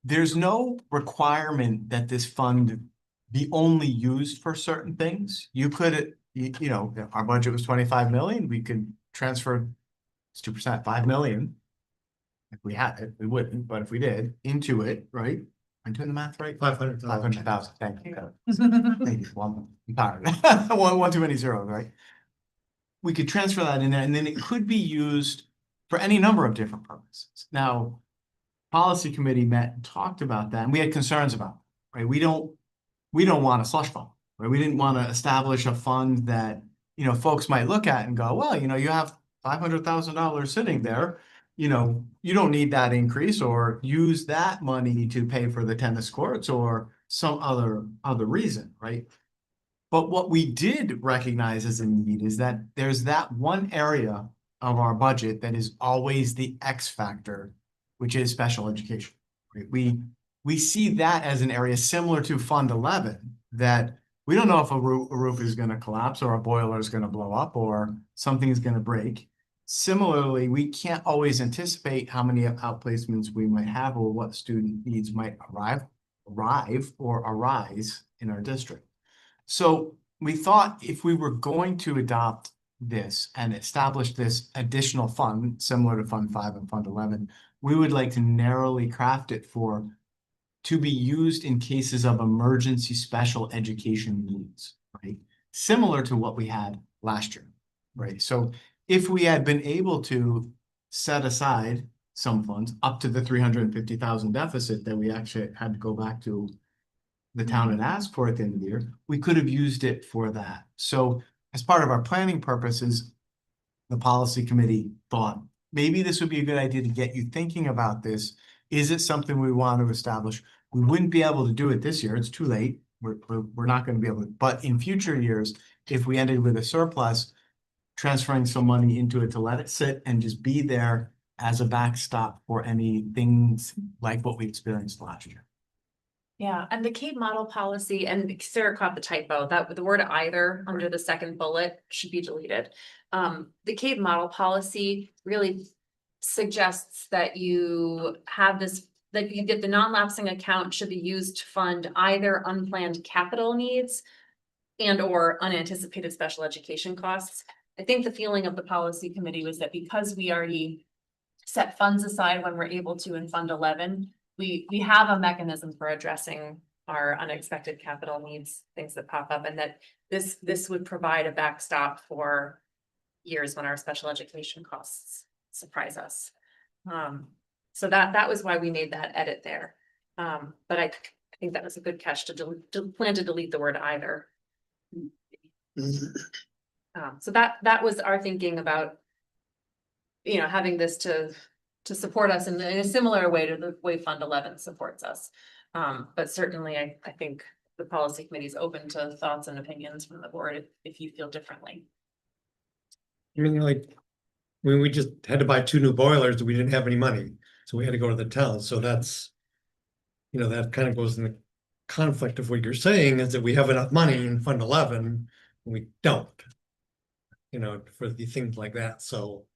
there's no requirement that this fund be only used for certain things. You could, if our budget was 25 million, we could transfer 2%, 5 million. If we had it, we wouldn't, but if we did, into it, right? I'm doing the math right? 500,000. 500,000, thank you. Maybe one, I'm tired. One too many zeros, right? We could transfer that in there and then it could be used for any number of different purposes. Now, policy committee met and talked about that and we had concerns about, it, right? We don't want a slush fund, right? We didn't want to establish a fund that, folks might look at and go, well, you have $500,000 sitting there. You don't need that increase or use that money to pay for the tennis courts or some other reason, right? But what we did recognize as a need is that there's that one area of our budget that is always the X factor, which is special education. Right? We see that as an area similar to Fund 11, that we don't know if a roof is going to collapse or a boiler is going to blow up or something is going to break. Similarly, we can't always anticipate how many outplacements we might have or what student needs might arrive or arise in our district. So we thought if we were going to adopt this and establish this additional fund, similar to Fund 5 and Fund 11, we would like to narrowly craft it to be used in cases of emergency special education needs, right? Similar to what we had last year, right? So if we had been able to set aside some funds up to the 350,000 deficit that we actually had to go back to the town and ask for at the end of the year, we could have used it for that. So as part of our planning purposes, the policy committee thought maybe this would be a good idea to get you thinking about this. Is it something we want to establish? We wouldn't be able to do it this year. It's too late. We're not going to be able to, but in future years, if we ended with a surplus, transferring some money into it to let it sit and just be there as a backstop for any things like what we experienced last year. Yeah, and the CAPE model policy, and Sarah caught the typo, that the word either under the second bullet should be deleted. The CAPE model policy really suggests that you have this, that you get the non-lapsing account should be used to fund either unplanned capital needs and or unanticipated special education costs. I think the feeling of the policy committee was that because we already set funds aside when we're able to in Fund 11, we have a mechanism for addressing our unexpected capital needs, things that pop up, and that this would provide a backstop for years when our special education costs surprise us. So that was why we made that edit there. But I think that was a good catch to plan to delete the word either. So that was our thinking about, having this to support us in a similar way to the way Fund 11 supports us. But certainly I think the policy committee is open to thoughts and opinions from the board if you feel differently. I mean, like, when we just had to buy 2 new boilers, we didn't have any money, so we had to go to the town, so that's, that kind of goes in the conflict of what you're saying, is that we have enough money in Fund 11, and we don't. For the things like that, so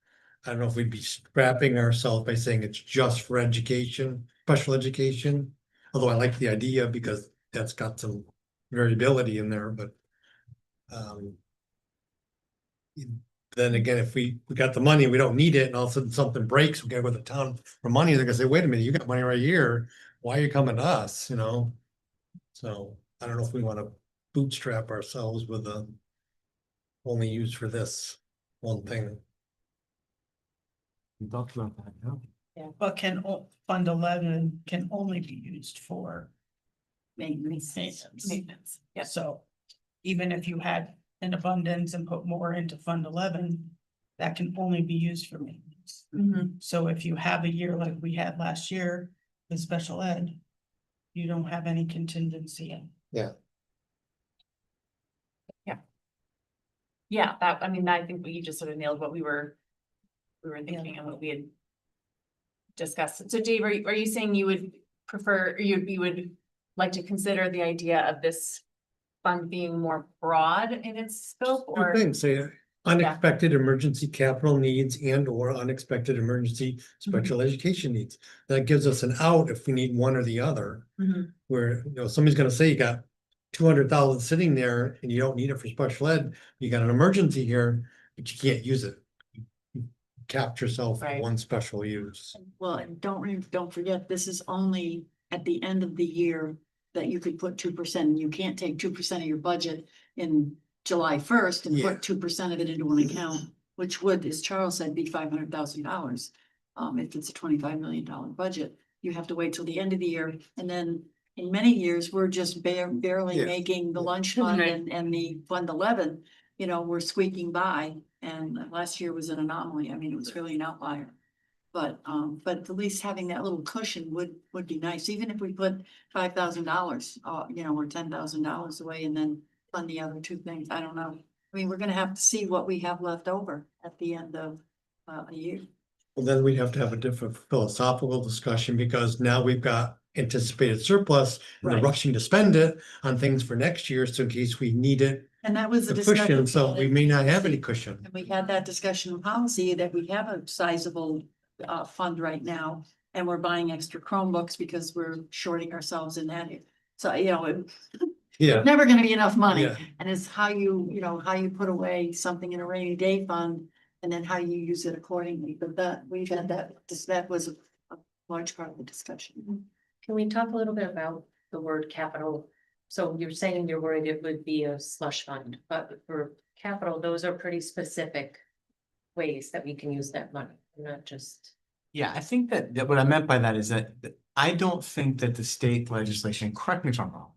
I don't know if we'd be scrapping ourselves by saying it's just for education, special education. Although I like the idea because that's got some variability in there, but then again, if we got the money, we don't need it, and all of a sudden something breaks, we gotta go to the town for money, they're gonna say, wait a minute, you got money right here, why are you coming to us, So I don't know if we wanna bootstrap ourselves with a only used for this one thing. We talked about that, yeah. But Fund 11 can only be used for Maintenance. maintenance. Yes. So even if you had an abundance and put more into Fund 11, that can only be used for maintenance. So if you have a year like we had last year with special ed, you don't have any contingency in. Yeah, I think you just sort of nailed what we were thinking and what we had discussed. So Dave, are you saying you would prefer, or you would like to consider the idea of this fund being more broad in its scope, or? Say unexpected emergency capital needs and or unexpected emergency special education needs. That gives us an out if we need one or the other. Where, somebody's gonna say you got 200,000 sitting there and you don't need it for special ed, you got an emergency here, but you can't use it. You capped yourself for Right. one special use. Well, and don't forget, this is only at the end of the year that you could put 2%. You can't take 2% of your budget in July 1st and Yeah. put 2% of it into an account, which would, as Charles said, be $500,000. If it's a $25 million budget, you have to wait till the end of the year. And then in many years, we're just barely Yeah. making the lunch fund Right. and the Fund 11, we're squeaking by. And last year was an anomaly. I mean, it was really an outlier. But at least having that little cushion would be nice, even if we put $5,000, or $10,000 away and then fund the other two things. I don't know. I mean, we're gonna have to see what we have left over at the end of a year. Well, then we'd have to have a different philosophical discussion because now we've got anticipated surplus and they're Right. rushing to spend it on things for next year. So in case we need it And that was the to discussion. cushion, so we may not have any cushion. And we had that discussion in policy that we have a sizable fund right now. And we're buying extra Chromebooks because we're shorting ourselves in that. So, Yeah, never gonna be enough money. Yeah. And it's how how you put away something in a rainy day fund and then how you use it accordingly. But we've had that was a large part of the discussion. Can we talk a little bit about the word capital? So you're saying you're worried it would be a slush fund, but for capital, those are pretty specific ways that we can use that money, not just. Yeah, I think that what I meant by that is that I don't think that the state legislation, correct me if I'm wrong.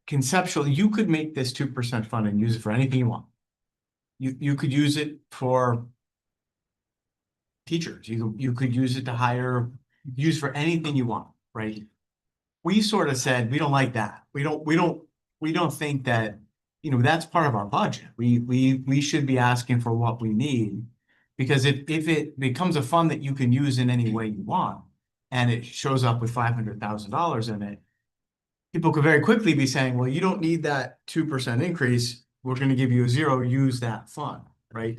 Conceptually, you could make this 2% fund and use it for anything you want. You could use it for teachers, you could use it to hire, use for anything you want, right? We sort of said, we don't like that. We don't think that, that's part of our budget. We should be asking for what we need. Because if it becomes a fund that you can use in any way you want, and it shows up with $500,000 in it, people could very quickly be saying, well, you don't need that 2% increase. We're going to give you a 0, use that fund, right?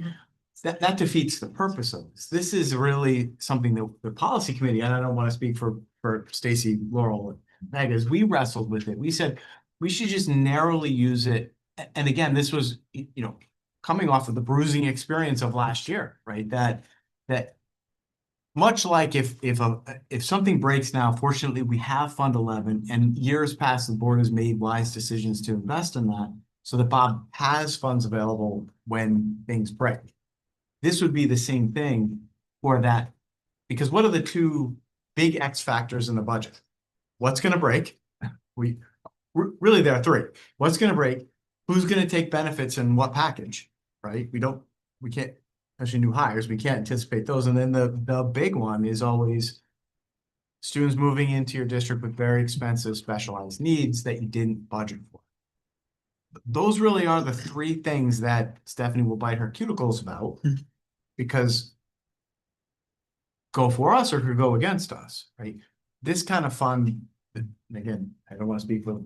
That defeats the purpose of this. This is really something that the policy committee, and I don't want to speak for Stacy, Laurel, and Meg, as we wrestled with it, we said we should just narrowly use it. And again, this was, coming off of the bruising experience of last year, right? That much like if something breaks now, fortunately, we have Fund 11, and years past, the board has made wise decisions to invest in that so that Bob has funds available when things break. This would be the same thing for that, because what are the two big X factors in the budget? What's going to break? Really, there are three. What's going to break? Who's going to take benefits and what package, right? We can't, especially new hires, we can't anticipate those. And then the big one is always students moving into your district with very expensive specialized needs that you didn't budget for. Those really are the three things that Stephanie will bite her cuticles about, because go for us or go against us, right? This kind of fund, and again, I don't want to speak for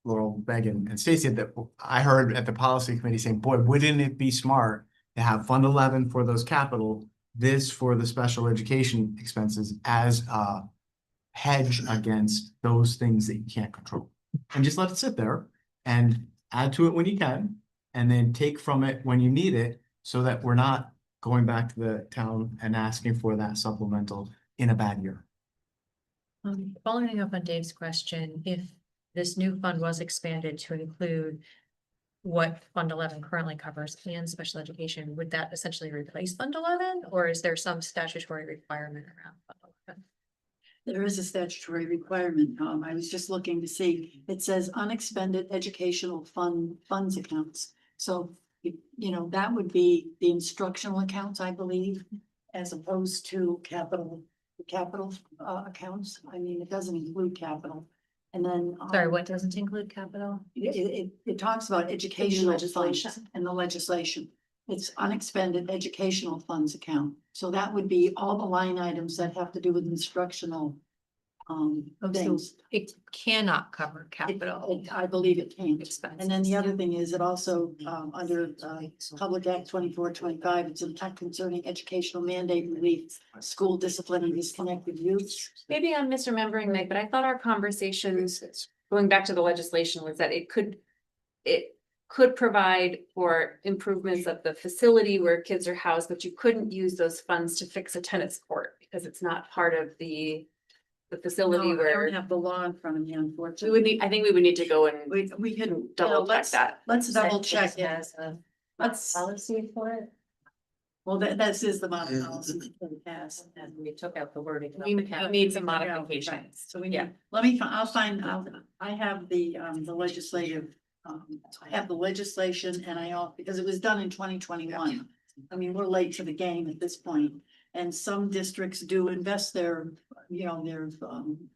Laurel, Megan, and Stacy, that I heard at the policy committee saying, boy, wouldn't it be smart to have Fund 11 for those capital, this for the special education expenses as a hedge against those things that you can't control. And just let it sit there and add to it when you can, and then take from it when you need it, so that we're not going back to the town and asking for that supplemental in a bad year. Following up on Dave's question, if this new fund was expanded to include what Fund 11 currently covers and special education, would that essentially replace Fund 11? Or is there some statutory requirement around Fund 11? There is a statutory requirement. I was just looking to see, it says unexpended educational funds accounts. So, that would be the instructional accounts, I believe, as opposed to capital accounts. I mean, it doesn't include capital. And then. Sorry, what doesn't include capital? It talks about educational legislation. funds and the legislation. It's unexpended educational funds account. So that would be all the line items that have to do with instructional things. It cannot cover capital. I believe it can. Expenses. And then the other thing is it also, under Public Act 2425, it's a text concerning educational mandate relief, school discipline and disconnected youth. Maybe I'm misremembering, Meg, but I thought our conversations, going back to the legislation, was that it could provide for improvements of the facility where kids are housed, but you couldn't use those funds to fix a tennis court because it's not part of the the facility No, I don't where have the law in front of me, we unfortunately. would need, I think we would need to go and We could double check that. Let's double check it. As a Let's, policy for it, well, that is the model policy that we passed. and we took out the wording. We need some modifications. So we Yeah. need, I have the legislative, I have the legislation and because it was done in 2021. I mean, we're late to the game at this point, and some districts do invest their, their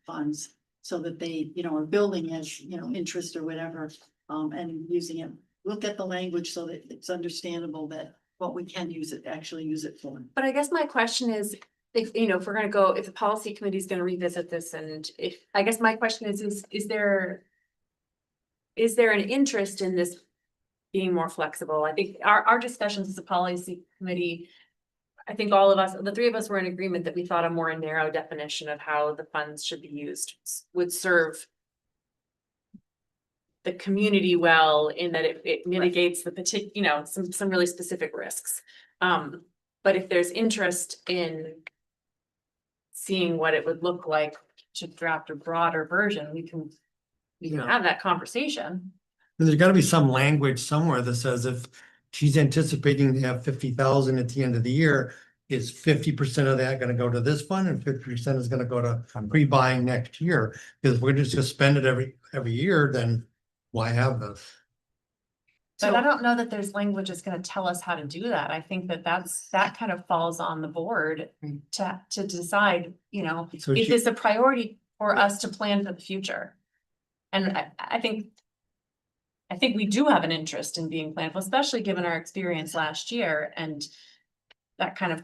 funds so that they, are building as, interest or whatever, and using it. Look at the language so that it's understandable that what we can actually use it for. But I guess my question is, if, if we're gonna go, if the policy committee is gonna revisit this, and I guess my question is there an interest in this being more flexible? I think our discussions as a policy committee, I think all of us, the three of us were in agreement that we thought a more narrow definition of how the funds should be used would serve the community well, in that it mitigates the some really specific risks. But if there's interest in seeing what it would look like to draft a broader version, we can Yeah. have that conversation. There's gotta be some language somewhere that says if she's anticipating to have 50,000 at the end of the year, is 50% of that gonna go to this fund and 50% is gonna go to pre-buying next year? Because if we're just spend it every year, then why have this? But I don't know that there's language that's gonna tell us how to do that. I think that kind of falls on the board to decide, So is she- this a priority for us to plan for the future? And I think we do have an interest in being planful, especially given our experience last year, and that kind of,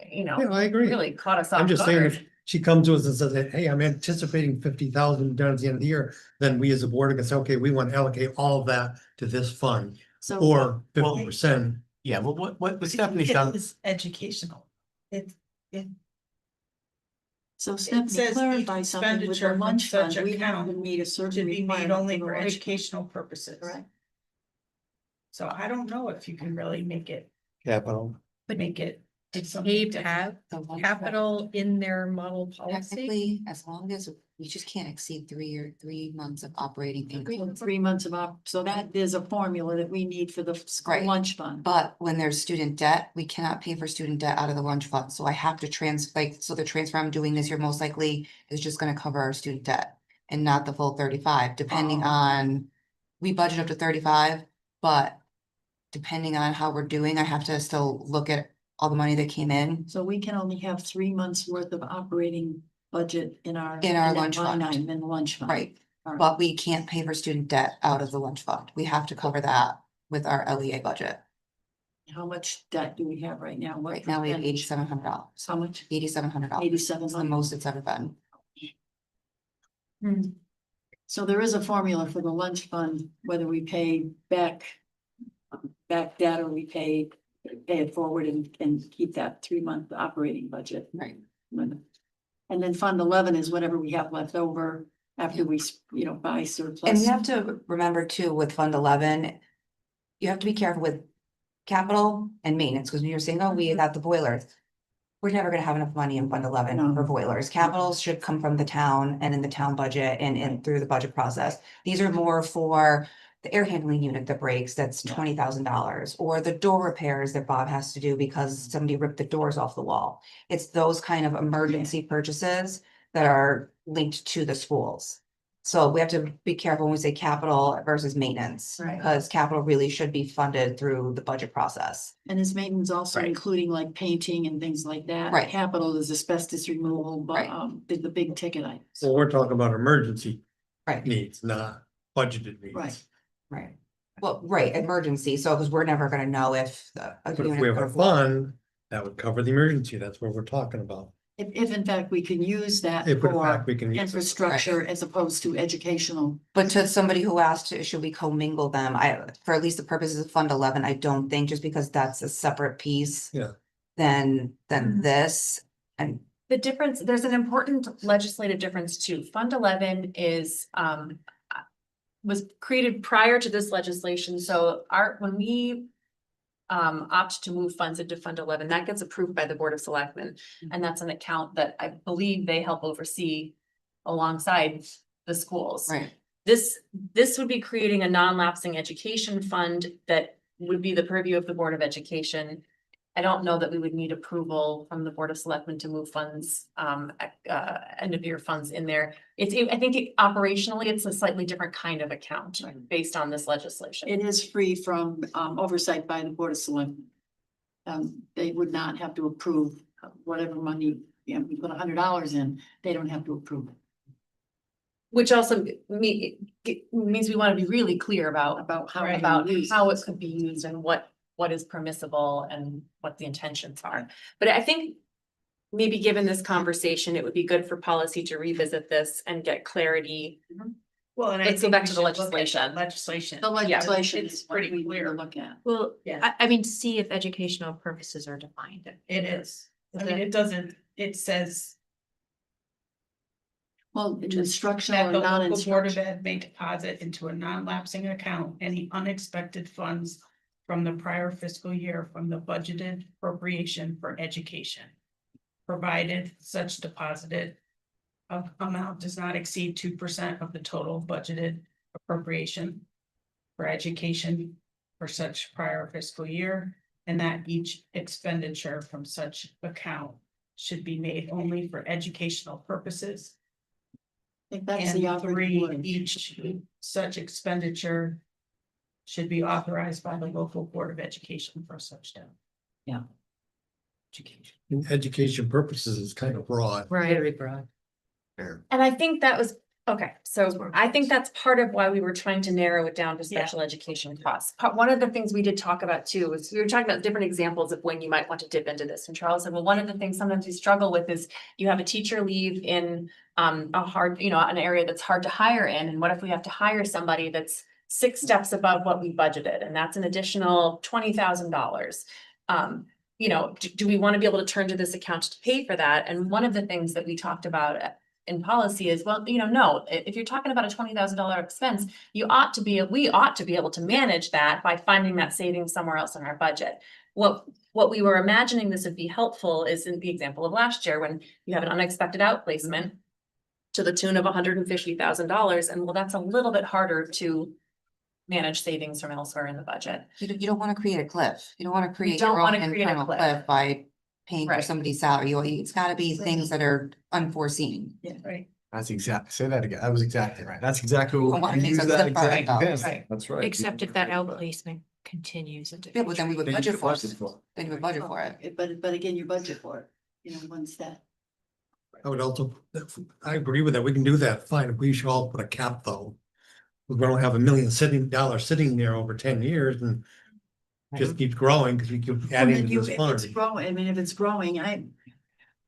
Yeah, I agree. really caught us off I'm just saying, guard. if she comes to us and says, hey, I'm anticipating 50,000 done at the end of the year, then we as a board can say, okay, we want to allocate all of that to this fund, So. or 50%. Yeah, well, what Stephanie's done, It's educational. So It Stephanie, says clarify each something with the expenditure from lunch fund, such we have account to meet a certain should be made requirement only for for lunch, educational purposes. correct? So I don't know if you can really make it Capital. do something They different. have The lunch fund, capital in their model policy. technically, as long as you just can't exceed 3 months of operating income. 3 months of so that is a formula that we need for the school Right. lunch fund. But when there's student debt, we cannot pay for student debt out of the lunch fund, so I have to so the transfer I'm doing this year most likely is just gonna cover our student debt. And not the full 35, depending Oh. on, we budget up to 35, but depending on how we're doing, I have to still look at all the money that came in. So we can only have 3 months worth of operating budget in our. In our that lunch line fund. item, in the lunch fund. Right, All right. but we can't pay for student debt out of the lunch fund. We have to cover that with our LEA budget. How much debt do we have right now? What Right now, we have percentage? $8,700, How much? $8,700. 87. It's the most it's ever been. So there is a formula for the lunch fund, whether we pay back debt or we pay it forward and keep that 3-month operating budget. Right. And then Fund 11 is whatever we have left over after we, buy surplus. And you have to remember too, with Fund 11, you have to be careful with capital and maintenance, because when you're saying, oh, we got the boilers. We're never gonna have enough money in Fund 11 No. for boilers. Capital should come from the town and in the town budget and through the budget process. These are more for the air handling unit that breaks, that's $20,000, or the door repairs that Bob has to do because somebody ripped the doors off the wall. It's those kind of emergency purchases that are linked to the schools. So we have to be careful when we say capital versus maintenance. Right. Because capital really should be funded through the budget process. And is maintenance also Right. including like painting and things like that? Right. Capital is asbestos removal, but Right. the big ticket items. So we're talking about emergency Right. needs, not budgeted needs. Right. Right. Well, right, emergency, so, because we're never gonna know if a But if unit we have a could blow. fund, that would cover the emergency. That's what we're talking about. If in fact we can use that If in for fact we can use it. infrastructure as opposed to educational. But to somebody who asked, should we commingle them, for at least the purposes of Fund 11, I don't think, just because that's a separate piece. Yeah. Than Mhm. this, and The difference, there's an important legislative difference too. Fund 11 is, was created prior to this legislation, so when we opt to move funds into Fund 11, that gets approved by the Board of Selectmen. And that's an account that I believe they help oversee alongside the schools. Right. This would be creating a non-lapsing education fund that would be the purview of the Board of Education. I don't know that we would need approval from the Board of Selectmen to move funds, end of year funds in there. I think operationally, it's a slightly different kind of account based on this legislation. It is free from oversight by the Board of Selectmen. They would not have to approve whatever money, we put $100 in, they don't have to approve it. Which also means we want to be really clear about how it could be used and what is permissible and what the intentions are. But I think maybe given this conversation, it would be good for policy to revisit this and get clarity. Well, and I Let's go think back we to the should look at legislation. Legislation. The legislation it's is what pretty we need clear. to look at. Well, Yeah. I mean, see if educational purposes are defined. It is. I Is mean, it- it doesn't, it says Well, instructional that or the local Board of non-instructional. Ed may deposit into a non-lapsing account any unexpected funds from the prior fiscal year from the budgeted appropriation for education, provided such deposited amount does not exceed 2% of the total budgeted appropriation for education for such prior fiscal year, and that each expenditure from such account should be made only for educational purposes. I think that's And the operating word. each such expenditure should be authorized by the local Board of Education for such debt. Yeah. Education. Education purposes is kind of broad. Very broad. And I think that was, okay, so I think that's part of why we were trying to narrow it down to special education costs. One of the things we did talk about too, was we were talking about different examples of when you might want to dip into this. And Charles said, well, one of the things sometimes we struggle with is you have a teacher leave in a hard, an area that's hard to hire in. And what if we have to hire somebody that's 6 steps above what we budgeted? And that's an additional $20,000. Do we want to be able to turn to this account to pay for that? And one of the things that we talked about in policy is, well, no, if you're talking about a $20,000 expense, we ought to be able to manage that by finding that savings somewhere else in our budget. What we were imagining this would be helpful is in the example of last year, when you have an unexpected outplacement to the tune of $150,000, and well, that's a little bit harder to manage savings from elsewhere in the budget. You don't want to create a cliff. You don't want to create don't your own wanna create a internal cliff. cliff by paying for Right. somebody's salary. It's gotta be things that are unforeseen. Right. That's exact, say that again. That was exactly right. That's exactly Well, what one we thing use says that the product exact dollars. example. That's right. Except if that outplacement continues into. Yeah, but then we would Then you budget should for budget it. for it. Then you would budget for it. But again, you budget for it, one step. I would also, I agree with that. We can do that. Fine. We should all put a cap though. We don't have $1 million sitting there over 10 years and just keeps growing because we keep adding to this If fund. it's growing, I mean, if it's growing,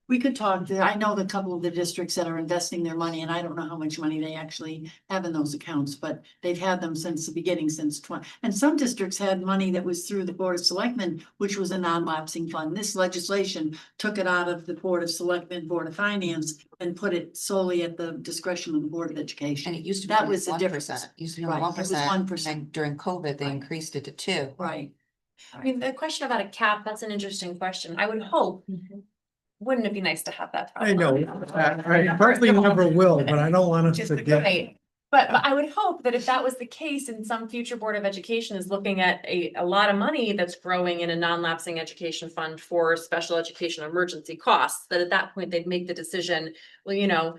we could talk, I know the couple of the districts that are investing their money, and I don't know how much money they actually have in those accounts, but they've had them since the beginning, since and some districts had money that was through the Board of Selectmen, which was a non-lapsing fund. This legislation took it out of the Board of Selectmen, Board of Finance, and put it solely at the discretion of the Board of Education. And it used to be That only was the 1%. difference. Used to be Right, only it was 1%. 1%. And during COVID, they Right. increased it to 2%. Right. I mean, the question about a cap, that's an interesting question. I would hope, wouldn't it be nice to have that? I know, problem? I probably never will, but I don't want us Just to a get. Right, but I would hope that if that was the case and some future Board of Education is looking at a lot of money that's growing in a non-lapsing education fund for special education emergency costs, that at that point they'd make the decision, well,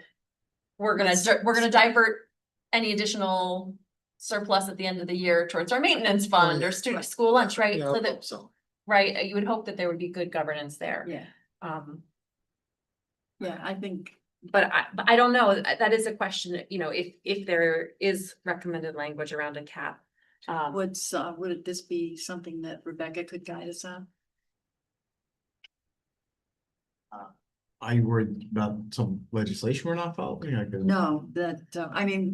we're gonna divert any additional surplus at the end of the year towards our maintenance fund or student school lunch, right? Yeah, I So hope that, so. right, you would hope that there would be good governance there. Yeah, Um, I think. but I don't know, that is a question, if there is recommended language around a cap. Would this be something that Rebecca could guide us on? Are you worried about some legislation we're not following? No, I mean,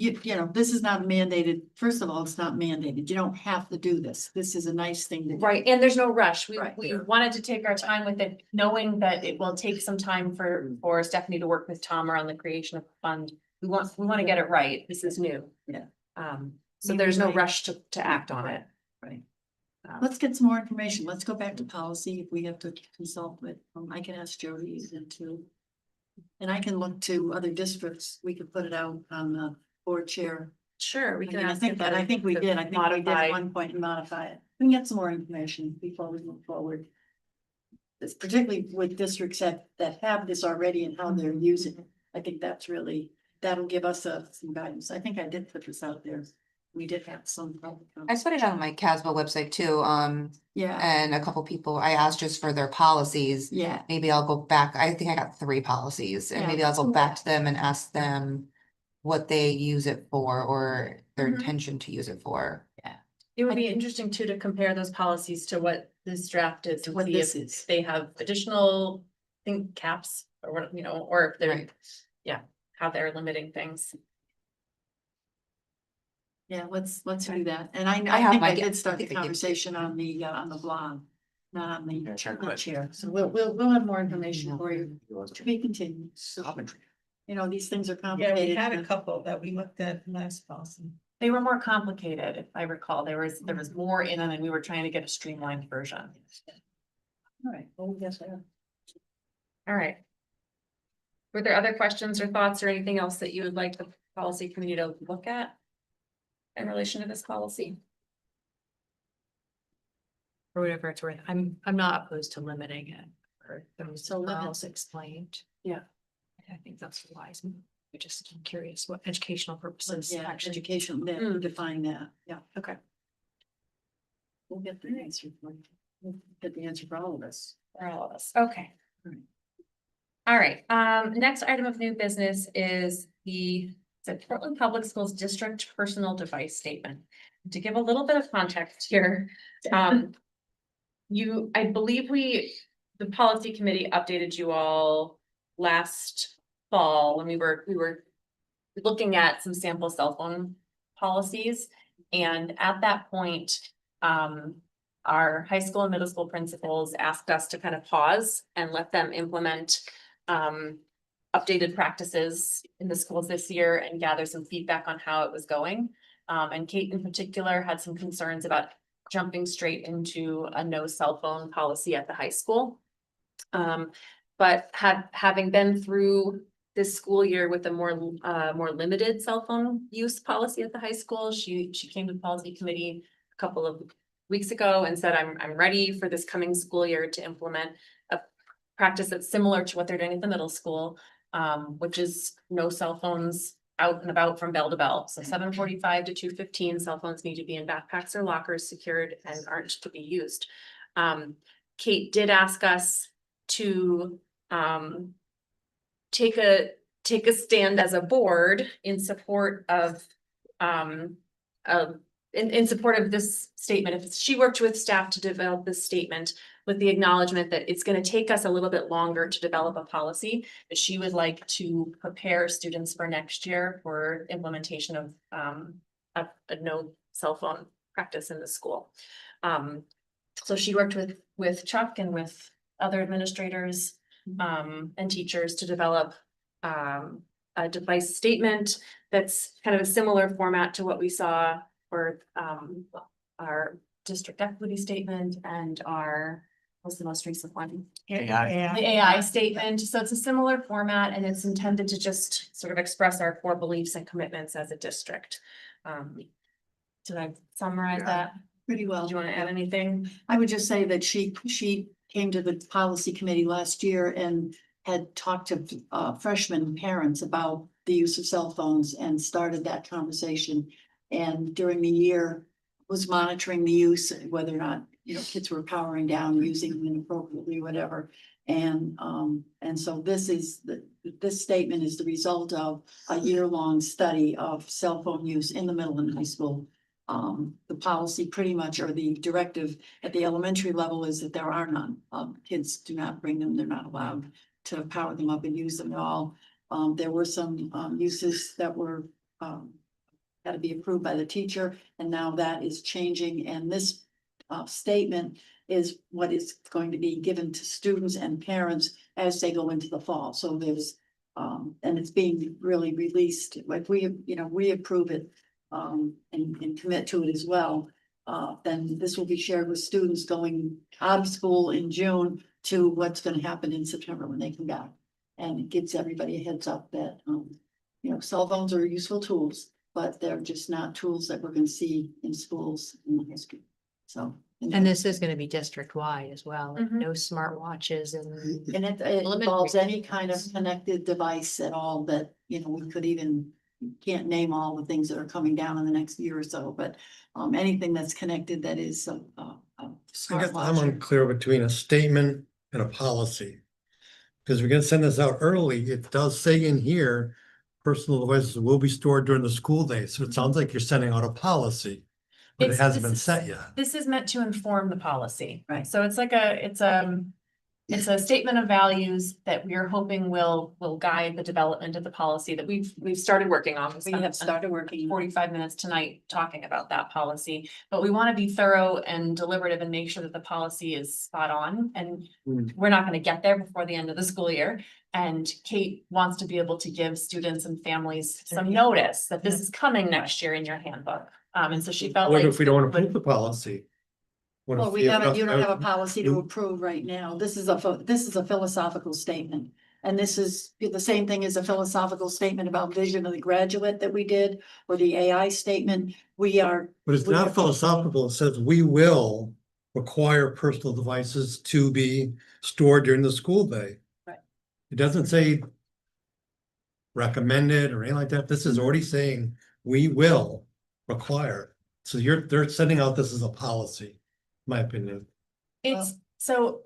this is not mandated. First of all, it's not mandated. You don't have to do this. This is a nice thing to do. Right, and there's no rush. Right. We wanted to take our time with it, knowing that it will take some time for Stephanie to work with Tom around the creation of the fund. We want to get it right. This is new. Yeah. So there's no rush to act on it. Right. Let's Let's get some more information. Let's go back to policy if we have to consult with, I can ask Jody then too. And I can look to other districts. We could put it out on the board chair. Sure, we I can mean, I ask. think if that, I think we to did. I think we did modify. at one point and modify it. We can get some more information before we move forward. It's particularly with districts that have this already and how they're using it. I think that's really, that'll give us some guidance. I think I did put this out there. We did have some. I put it on my Casbo website too, Yeah, and a couple people, I asked just for their policies. yeah. Maybe I'll go back, I think I got 3 policies, and Yeah, maybe I'll go that's back to them and ask them what they use it for, or their Mhm. intention to use it for. It would be interesting too, to compare those policies to what this draft is, to What see this if is. they have additional, caps or what, or if they're, Right. yeah, how they're limiting things. Yeah, let's do that. And I have think my I guess. did start I the think I did. conversation on the blog, not on the Sure, the good. chair. So we'll have more information for you to be continued. You know, these things are Yeah, we complicated. had a couple that we looked at last policy. They were more complicated, if I recall. There was more in them and we were trying to get a streamlined version. All right, well, yes, I am. All right. Were there other questions or thoughts or anything else that you would like the policy committee to look at in relation to this policy? For whatever it's worth, I'm not opposed to limiting it for those So limit. else explained. Yeah. I think that's wise. I'm just curious what educational purposes Yeah, actually. education, define that, yeah. Okay. We'll get the answer for you. We'll get the answer for all of us. For all of us, okay. Right. All right, next item of new business is the Portland Public Schools District Personal Device Statement. To give a little bit of context here, I believe the policy committee updated you all last fall when we were looking at some sample cell phone policies. And at that point, our high school and middle school principals asked us to kind of pause and let them implement updated practices in the schools this year and gather some feedback on how it was going. And Kate in particular had some concerns about jumping straight into a no cell phone policy at the high school. But having been through this school year with a more limited cell phone use policy at the high school, she came to the policy committee a couple of weeks ago and said, I'm ready for this coming school year to implement a practice that's similar to what they're doing at the middle school, which is no cell phones out and about from bell to bell. So 7:45 to 2:15, cell phones need to be in backpacks or lockers secured and aren't to be used. Kate did ask us to take a stand as a board in support of in support of this statement. If she worked with staff to develop this statement with the acknowledgement that it's going to take us a little bit longer to develop a policy, but she would like to prepare students for next year for implementation of a no cell phone practice in the school. So she worked with Chuck and with other administrators and teachers to develop a device statement that's kind of a similar format to what we saw for our district equity statement and what's the most recent one? AI. The AI statement. So it's a similar format and it's intended to just sort of express our core beliefs and commitments as a district. Did I summarize that? Pretty well. Do you want to add anything? I would just say that she came to the policy committee last year and had talked to freshman parents about the use of cell phones and started that conversation. And during the year was monitoring the use, whether or not, kids were powering down, using them inappropriately, whatever. And so this statement is the result of a year-long study of cell phone use in the middle and high school. The policy pretty much, or the directive at the elementary level, is that there are none. Kids do not bring them, they're not allowed to power them up and use them at all. There were some uses that were had to be approved by the teacher, and now that is changing, and this statement is what is going to be given to students and parents as they go into the fall. So there's and it's being really released, like we approve it and commit to it as well. Then this will be shared with students going out of school in June to what's going to happen in September when they come back. And it gives everybody a heads up that, you know, cell phones are useful tools, but they're just not tools that we're gonna see in schools in the history. So. And this is gonna be district-wide as well, like Mhm. no smartwatches and. And it involves any kind of connected device at all that, you know, we could even, can't name all the things that are coming down in the next year or so, but anything that's connected that is a I guess smartwatch. I'm unclear between a statement and a policy. Because we're gonna send this out early, it does say in here, personal devices will be stored during the school day, so it sounds like you're sending out a policy. But it It's- hasn't this been is- set yet. This is meant to inform the policy. Right. So it's like it's a statement of values that we are hoping will guide the development of the policy that we've started working on. We have started working. 45 minutes tonight talking about that policy, but we want to be thorough and deliberative and make sure that the policy is spot on. And we're not going to get there before the end of the school year. And Kate wants to be able to give students and families some notice that this is coming next year in your handbook. And so she felt What like. if we don't approve the policy? What Well, if we haven't, you don't have a uh, policy to approve right now. This is a philosophical statement. And this is the same thing as a philosophical statement about vision of the graduate that we did, or the AI statement. We are. But it's not philosophical, it says we will require personal devices to be stored during the school day. Right. It doesn't say recommended or anything like that, this is already saying we will require. So they're sending out this as a policy, in my opinion. It's so.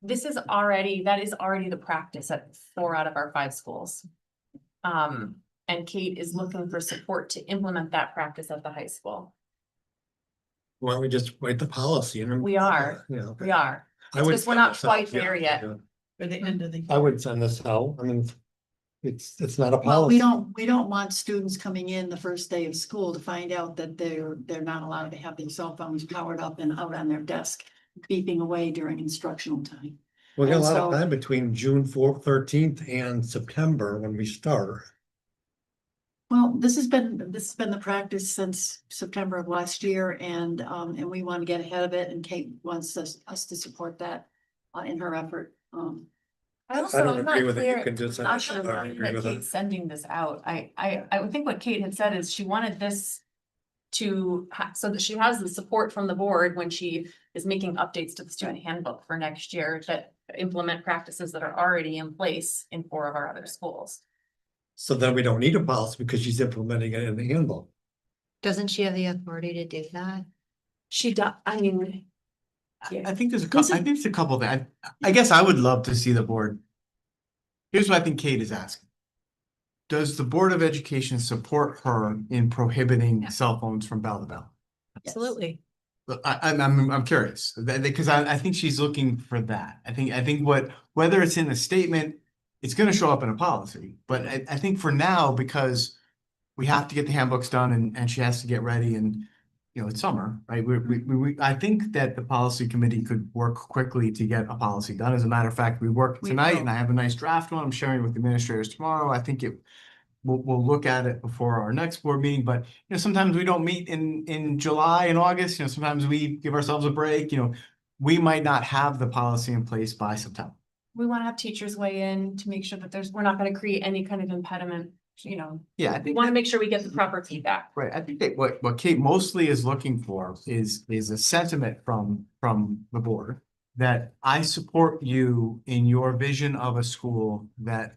That is already the practice at 4 out of our 5 schools. And Kate is looking for support to implement that practice at the high school. Why don't we just write the policy and? We are. Yeah. We are. I would Because we're send not this out, quite yeah, there yet. yeah. For the end of the. I would send this out, I mean, it's not a Well, we policy. don't want students coming in the first day of school to find out that they're not allowed to have their cell phones powered up and out on their desk, beeping away during instructional time. We got a and lot of so- time between June 4th, 13th and September when we start. Well, this has been the practice since September of last year, and we want to get ahead of it, and Kate wants us to support that in her effort. I I don't agree with it, you can just. Not sure I don't agree that with it. Kate's sending this out. I would think what Kate had said is she wanted this so that she has the support from the board when she is making updates to the student handbook for next year that implement practices that are already in place in 4 of our other schools. So then we don't need a policy because she's implementing it in the handbook. Doesn't she have the authority to do that? She does, I mean. I think there's I think it's a couple things. I guess I would love to see the board. Here's what I think Kate is asking. Does the Board of Education support her in prohibiting cell phones from bell to bell? Absolutely. Look, I'm curious, because I think she's looking for that. I think whether it's in the statement, it's gonna show up in a policy, but I think for now, because we have to get the handbooks done and she has to get ready and, you know, it's summer, right? I think that the policy committee could work quickly to get a policy done. As a matter of fact, we worked We tonight will. and I have a nice draft one I'm sharing with the administrators tomorrow. I think we'll look at it before our next board meeting, but you know, sometimes we don't meet in July and August, you know, sometimes we give ourselves a break, you know, we might not have the policy in place by September. We want to have teachers weigh in to make sure that we're not going to create any kind of impediment, you know. Yeah, I We think want to make sure we get the proper feedback. right. I think that what Kate mostly is looking for is a sentiment from the board that I support you in your vision of a school that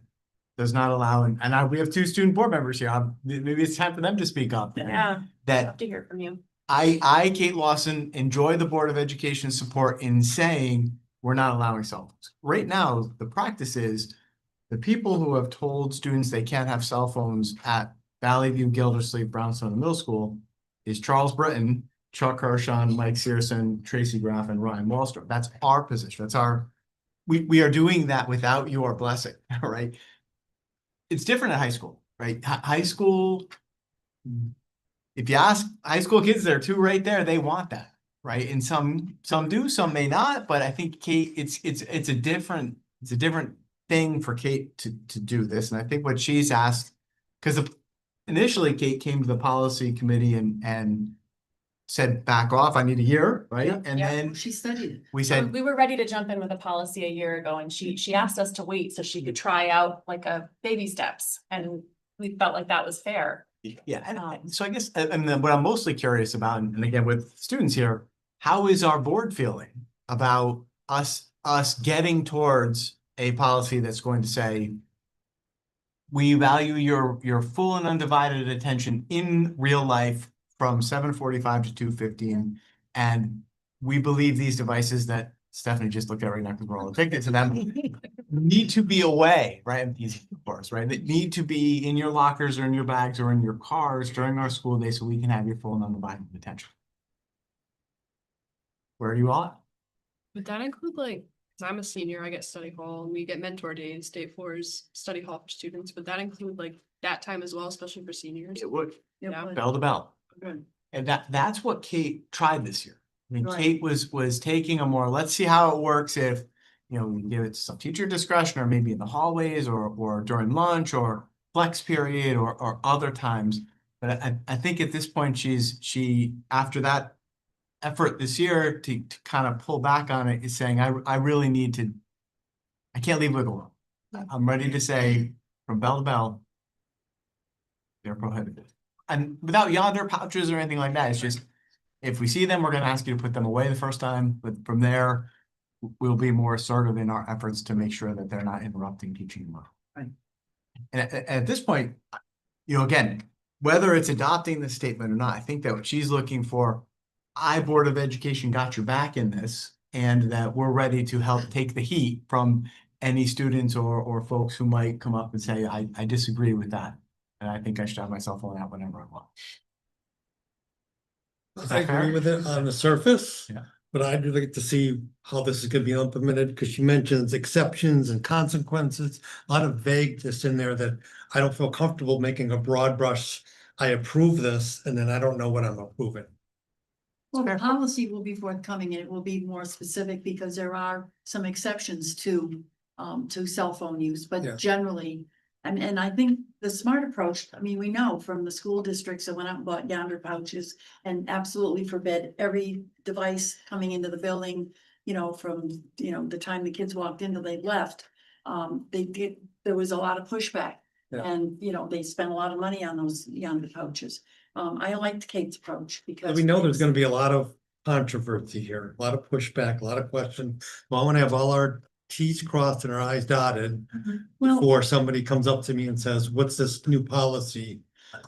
does not allow, we have 2 student board members here. Maybe it's time for them to speak up. Yeah, That love to hear from you. I, Kate Lawson, enjoy the Board of Education support in saying we're not allowing cell phones. Right now, the practice is the people who have told students they can't have cell phones at Valley View, Gildersleeve, Brownstone, and Middle School is Charles Britton, Chuck Hirschon, Mike Searson, Tracy Graff, and Ryan Wallstrom. That's our position. We are doing that without your blessing, right? It's different at high school, right? High school, if you ask high school kids, there are 2 right there, they want that, right? And some do, some may not, but I think Kate, it's a different thing for Kate to do this. And I think what she's asked, because initially Kate came to the policy committee and said, back off, I need a year, right? Yeah. And then She studied it. we said, We were ready to jump in with a policy a year ago and she asked us to wait so she could try out like a baby steps and we felt like that was fair. yeah, and so I guess, and then what I'm mostly curious about, and again, with students here, how is our board feeling about us getting towards a policy that's going to say, we value your full and undivided attention in real life from 7:45 to 2:15. And we believe these devices that Stephanie just looked at right now because we're all addicted to them need to be away, right? These, of course, right? That need to be in your lockers or in your bags or in your cars during our school day so we can have your full and undivided attention. Where are you all at? Would that include like, cause I'm a senior, I get study hall, and we get mentor days, day fours, study hall for students. Would that include like that time as well, especially for seniors? It would, Yeah. bell to bell. Good. And that's what Kate tried this year. I mean, Right. Kate was taking a more, let's see how it works if, we give it some teacher discretion or maybe in the hallways or during lunch or flex period or other times. But I think at this point, she, after that effort this year to kind of pull back on it is saying, I really need to, I can't leave wiggle room. I'm ready to say from bell to bell, they're prohibited. And without yonder pouches or anything like that, it's just, if we see them, we're gonna ask you to put them away the first time, but from there, we'll be more assertive in our efforts to make sure that they're not interrupting teaching tomorrow. Right. And at this point, again, whether it's adopting the statement or not, I think that what she's looking for, Board of Education got your back in this, and that we're ready to help take the heat from any students or folks who might come up and say, I disagree with that. And I think I should have my cell phone out whenever I want. Is I that fair? agree with it on the surface. Yeah. But I'd like to see how this is gonna be implemented, because she mentions exceptions and consequences, a lot of vagueness in there that I don't feel comfortable making a broad brush. I approve this, and then I don't know what I'm approving. Well, the Fair. policy will be forthcoming and it will be more specific because there are some exceptions to cell phone use, Yeah. but generally. And I think the smart approach, I mean, we know from the school districts that went out and bought yonder pouches and absolutely forbid every device coming into the building, from, the time the kids walked in till they left. There was a lot of pushback. Yeah. And, they spent a lot of money on those yonder pouches. I liked Kate's approach because. We know there's gonna be a lot of controversy here, a lot of pushback, a lot of questions. Well, I wanna have all our T's crossed and our I's dotted Well, before somebody comes up to me and says, what's this new policy?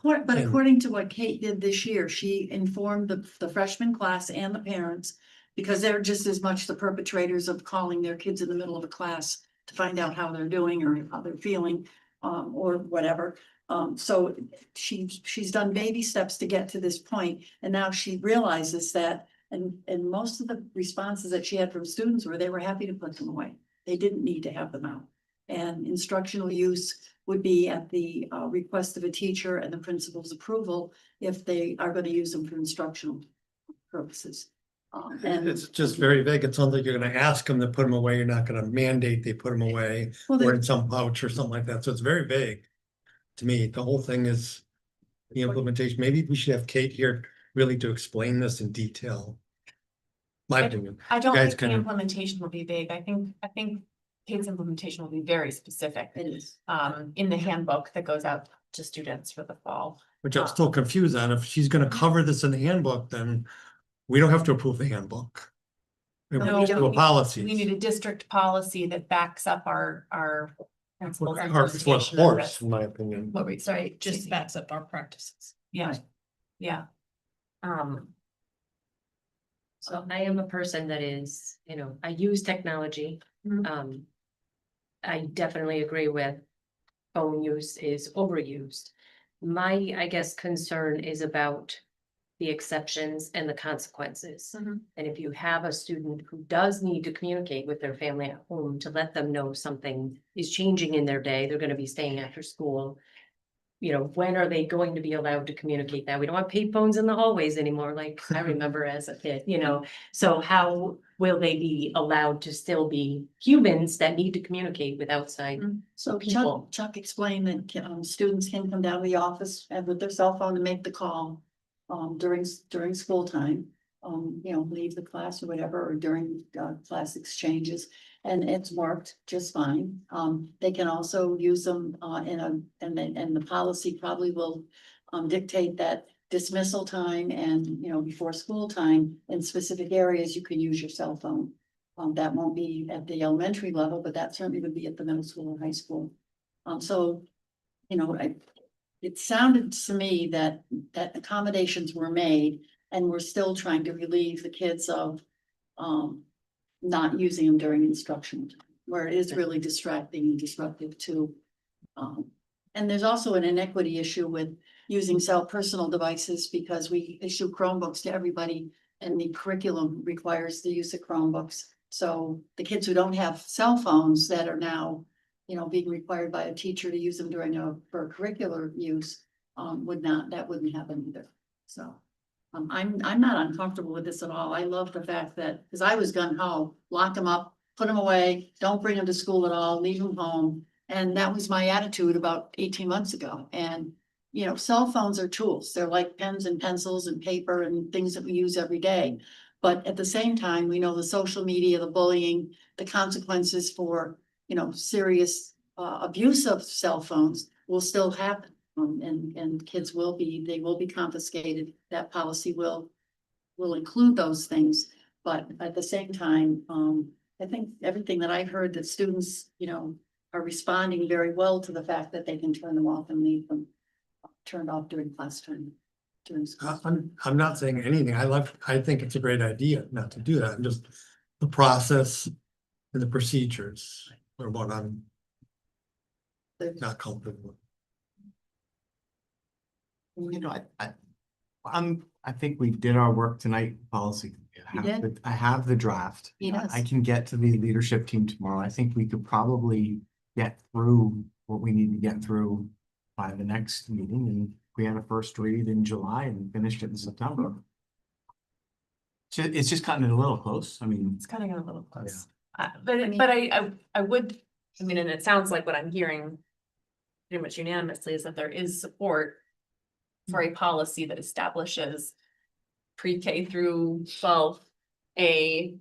but and- according to what Kate did this year, she informed the freshman class and the parents. Because they're just as much the perpetrators of calling their kids in the middle of a class to find out how they're doing or how they're feeling, or whatever. So she's done baby steps to get to this point, and now she realizes that, and most of the responses that she had from students were they were happy to put them away. They didn't need to have them out. And instructional use would be at the request of a teacher and the principal's approval if they are going to use them for instructional purposes. And It's just very vague. It sounds like you're gonna ask them to put them away. You're not gonna mandate they put them away well, or they- in some pouch or something like that. So it's very vague. To me, the whole thing is the implementation. Maybe we should have Kate here really to explain this in detail. My opinion. I don't Guys think the can- implementation will be vague. I think Kate's implementation will be very specific. it is. In the handbook that goes out to students for the fall. Which I'm still confused on. If she's gonna cover this in the handbook, then we don't have to approve the handbook. We No, have to do a we policy. need a district policy that backs up our principles. Or implementation of horse, this. in my opinion. What we, sorry, Just backs up our practices. yeah, Right. yeah. So I am a person that is, I use technology. Mhm. I definitely agree with phone use is overused. My, I guess, concern is about the exceptions and the consequences. Mhm. And if you have a student who does need to communicate with their family at home to let them know something is changing in their day, they're gonna be staying after school. When are they going to be allowed to communicate that? We don't have payphones in the hallways anymore, like I remember as a kid, So how will they be allowed to still be humans that need to communicate with outside? So people. Chuck explained that students can come down to the office and with their cell phone to make the call. during school time. Leave the class or whatever, or during class exchanges, and it's worked just fine. They can also use them and the policy probably will dictate that dismissal time and, before school time in specific areas, you can use your cell phone. That won't be at the elementary level, but that certainly would be at the middle school and high school. It sounded to me that accommodations were made and we're still trying to relieve the kids of not using them during instruction, where it is really distracting and disruptive too. And there's also an inequity issue with using personal devices because we issue Chromebooks to everybody and the curriculum requires the use of Chromebooks. So the kids who don't have cell phones that are now, being required by a teacher to use them for curricular use, that wouldn't happen either. So I'm not uncomfortable with this at all. I love the fact that, because I was gung ho, lock them up, put them away, don't bring them to school at all, leave them home. And that was my attitude about 18 months ago. And, cell phones are tools. They're like pens and pencils and paper and things that we use every day. But at the same time, we know the social media, the bullying, the consequences for, serious abuse of cell phones will still happen. And kids will be confiscated. That policy will include those things. But at the same time, I think everything that I've heard that students, are responding very well to the fact that they can turn them off and leave them turned off during class time. During school. I'm not saying anything. I think it's a great idea not to do that. I'm just the process and the procedures are what I'm not comfortable with. I think we did our work tonight, policy. I have the draft. Yes. I can get to the leadership team tomorrow. I think we could probably get through what we need to get through by the next meeting. And we had a first read in July and finished it in September. It's just cutting it a little close. I mean, It's cutting it a little close. I But mean- I would, and it sounds like what I'm hearing pretty much unanimously is that there is support for a policy that establishes pre-K through 12, a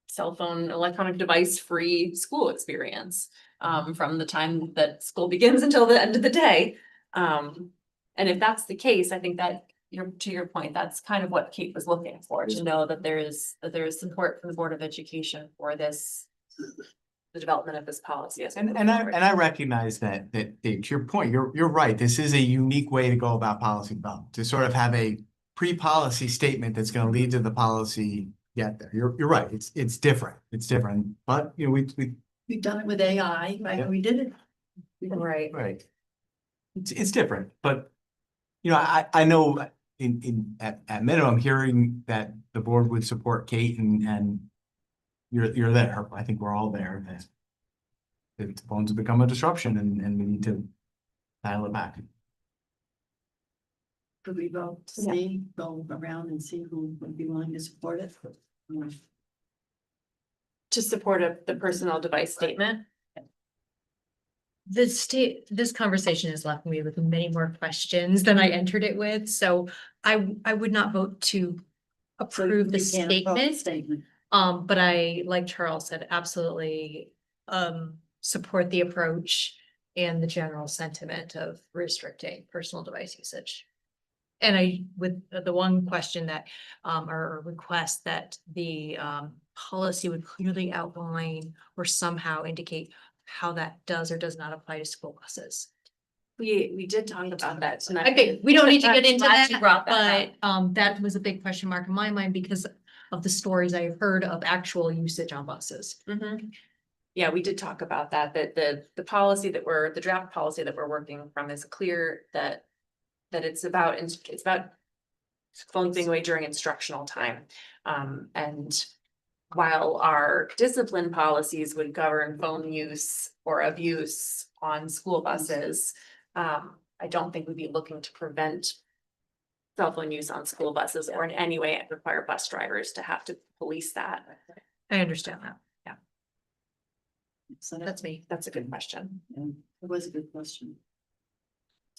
cell phone, electronic device free school experience, from the time that school begins until the end of the day. And if that's the case, I think that, to your point, that's kind of what Kate was looking for, to know that there is support from the Board of Education for this, the development of this policy. and I recognize that to your point, you're right. This is a unique way to go about policy development, to sort of have a pre-policy statement that's going to lead to the policy get there. You're right. It's different. It's different. But We've done it with AI, right? Yeah. We did it. right. It's different, but I know at minimum, hearing that the board would support Kate and you're there. I think we're all there. That the phones have become a disruption and we need to dial it back. Could we go around and see who would be willing to support it? To support the personal device statement. This conversation has left me with many more questions than I entered it with, so I would not vote to approve the You can't approve the statement. But I, like Charles said, absolutely support the approach and the general sentiment of restricting personal device usage. And with the one question that, or request that the policy would clearly outline or somehow indicate how that does or does not apply to school buses. We did talk about that tonight. Okay, we don't need to get into Glad you that, brought that but that was a big question mark in my mind because of the stories I've heard of actual usage on buses. Mhm. Yeah, we did talk about that, the policy the draft policy that we're working from is clear that it's about phones being away during instructional time. And while our discipline policies would govern phone use or abuse on school buses, I don't think we'd be looking to prevent cell phone use on school buses or in any way require bus drivers to have to police that. I understand that. So That's me. That's a good question. it was a good question.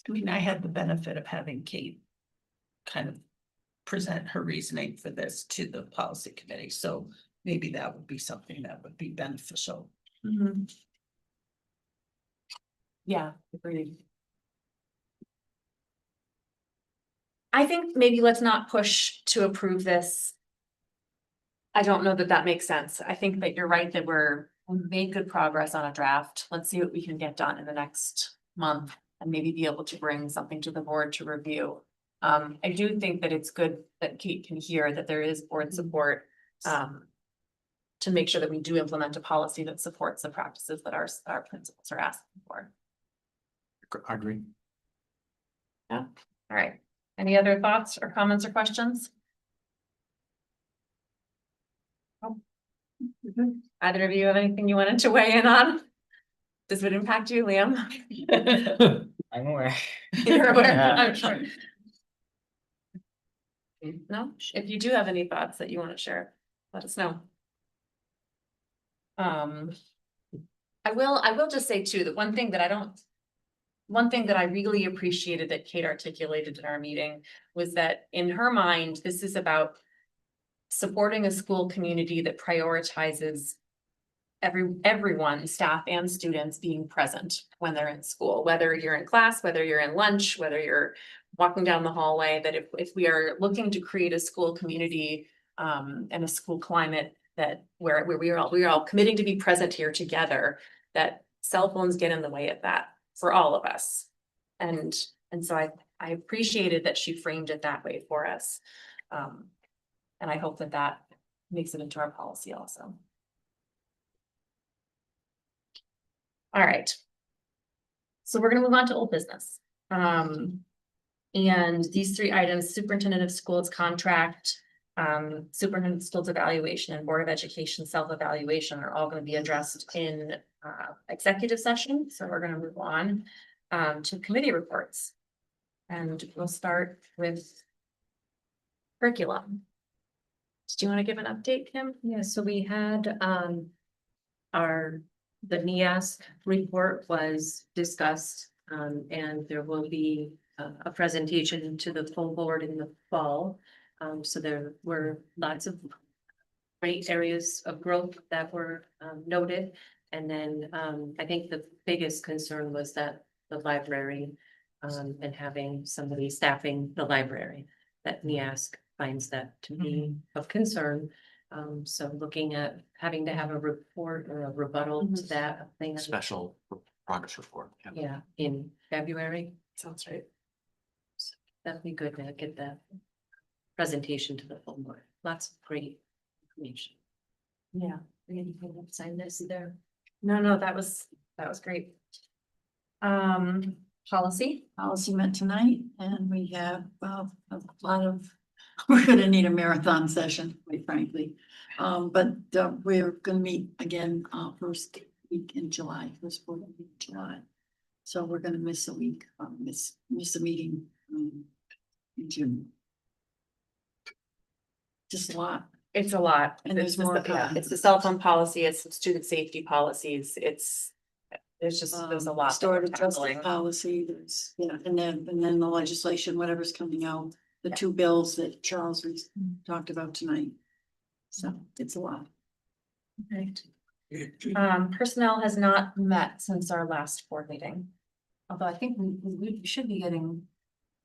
I mean, I had the benefit of having Kate kind of present her reasoning for this to the policy committee, so maybe that would be something that would be beneficial. Yeah, agreed. I think maybe let's not push to approve this. I don't know that that makes sense. I think that you're right that we've made good progress on a draft. Let's see what we can get done in the next month and maybe be able to bring something to the board to review. I do think that it's good that Kate can hear that there is board support to make sure that we do implement a policy that supports the practices that our principals are asking for. I agree. All right. Any other thoughts or comments or questions? Oh. Either of you have anything you wanted to weigh in on? This would impact you, Liam. I'm aware. You're aware, I'm sure. No, if you do have any thoughts that you want to share, let us know. I will just say too, that one thing that I really appreciated that Kate articulated in our meeting was that in her mind, this is about supporting a school community that prioritizes everyone, staff and students being present when they're in school, whether you're in class, whether you're in lunch, whether you're walking down the hallway, that if we are looking to create a school community and a school climate that where we are all committing to be present here together, that cell phones get in the way of that for all of us. And so I appreciated that she framed it that way for us. And I hope that that makes it into our policy also. All right. So we're gonna move on to old business. And these three items, superintendent of schools contract, superintendent of schools evaluation and board of education self-evaluation are all gonna be addressed in executive session. So we're gonna move on to committee reports. And we'll start with curriculum. Do you want to give an update, Kim? Yeah, so we had, the NEASC report was discussed, and there will be a presentation to the full board in the fall. So there were lots of great areas of growth that were noted. And then I think the biggest concern was that the library and having somebody staffing the library, that NEASC finds that to be of concern. So looking at having to have a report or a rebuttal to that thing. Special progress report. Yeah, in February. Sounds right. That'd be good to get that presentation to the full board. Lots of great information. Yeah. We can sign this there. No, that was great. Policy. Policy met tonight and we have a lot of, we're gonna need a marathon session, quite frankly. But we're gonna meet again first week in July, first week in July. So we're gonna miss a week, miss a meeting in June. Just a lot. It's a lot. And there's It's just more it's the cell phone policy, it's some student safety policies, there's a lot. that Stored we're address tackling. policy, there's, and then the legislation, whatever's coming out, the two bills that Charles talked about tonight. So it's a lot. Right. Personnel has not met since our last board meeting. Although I think we should be getting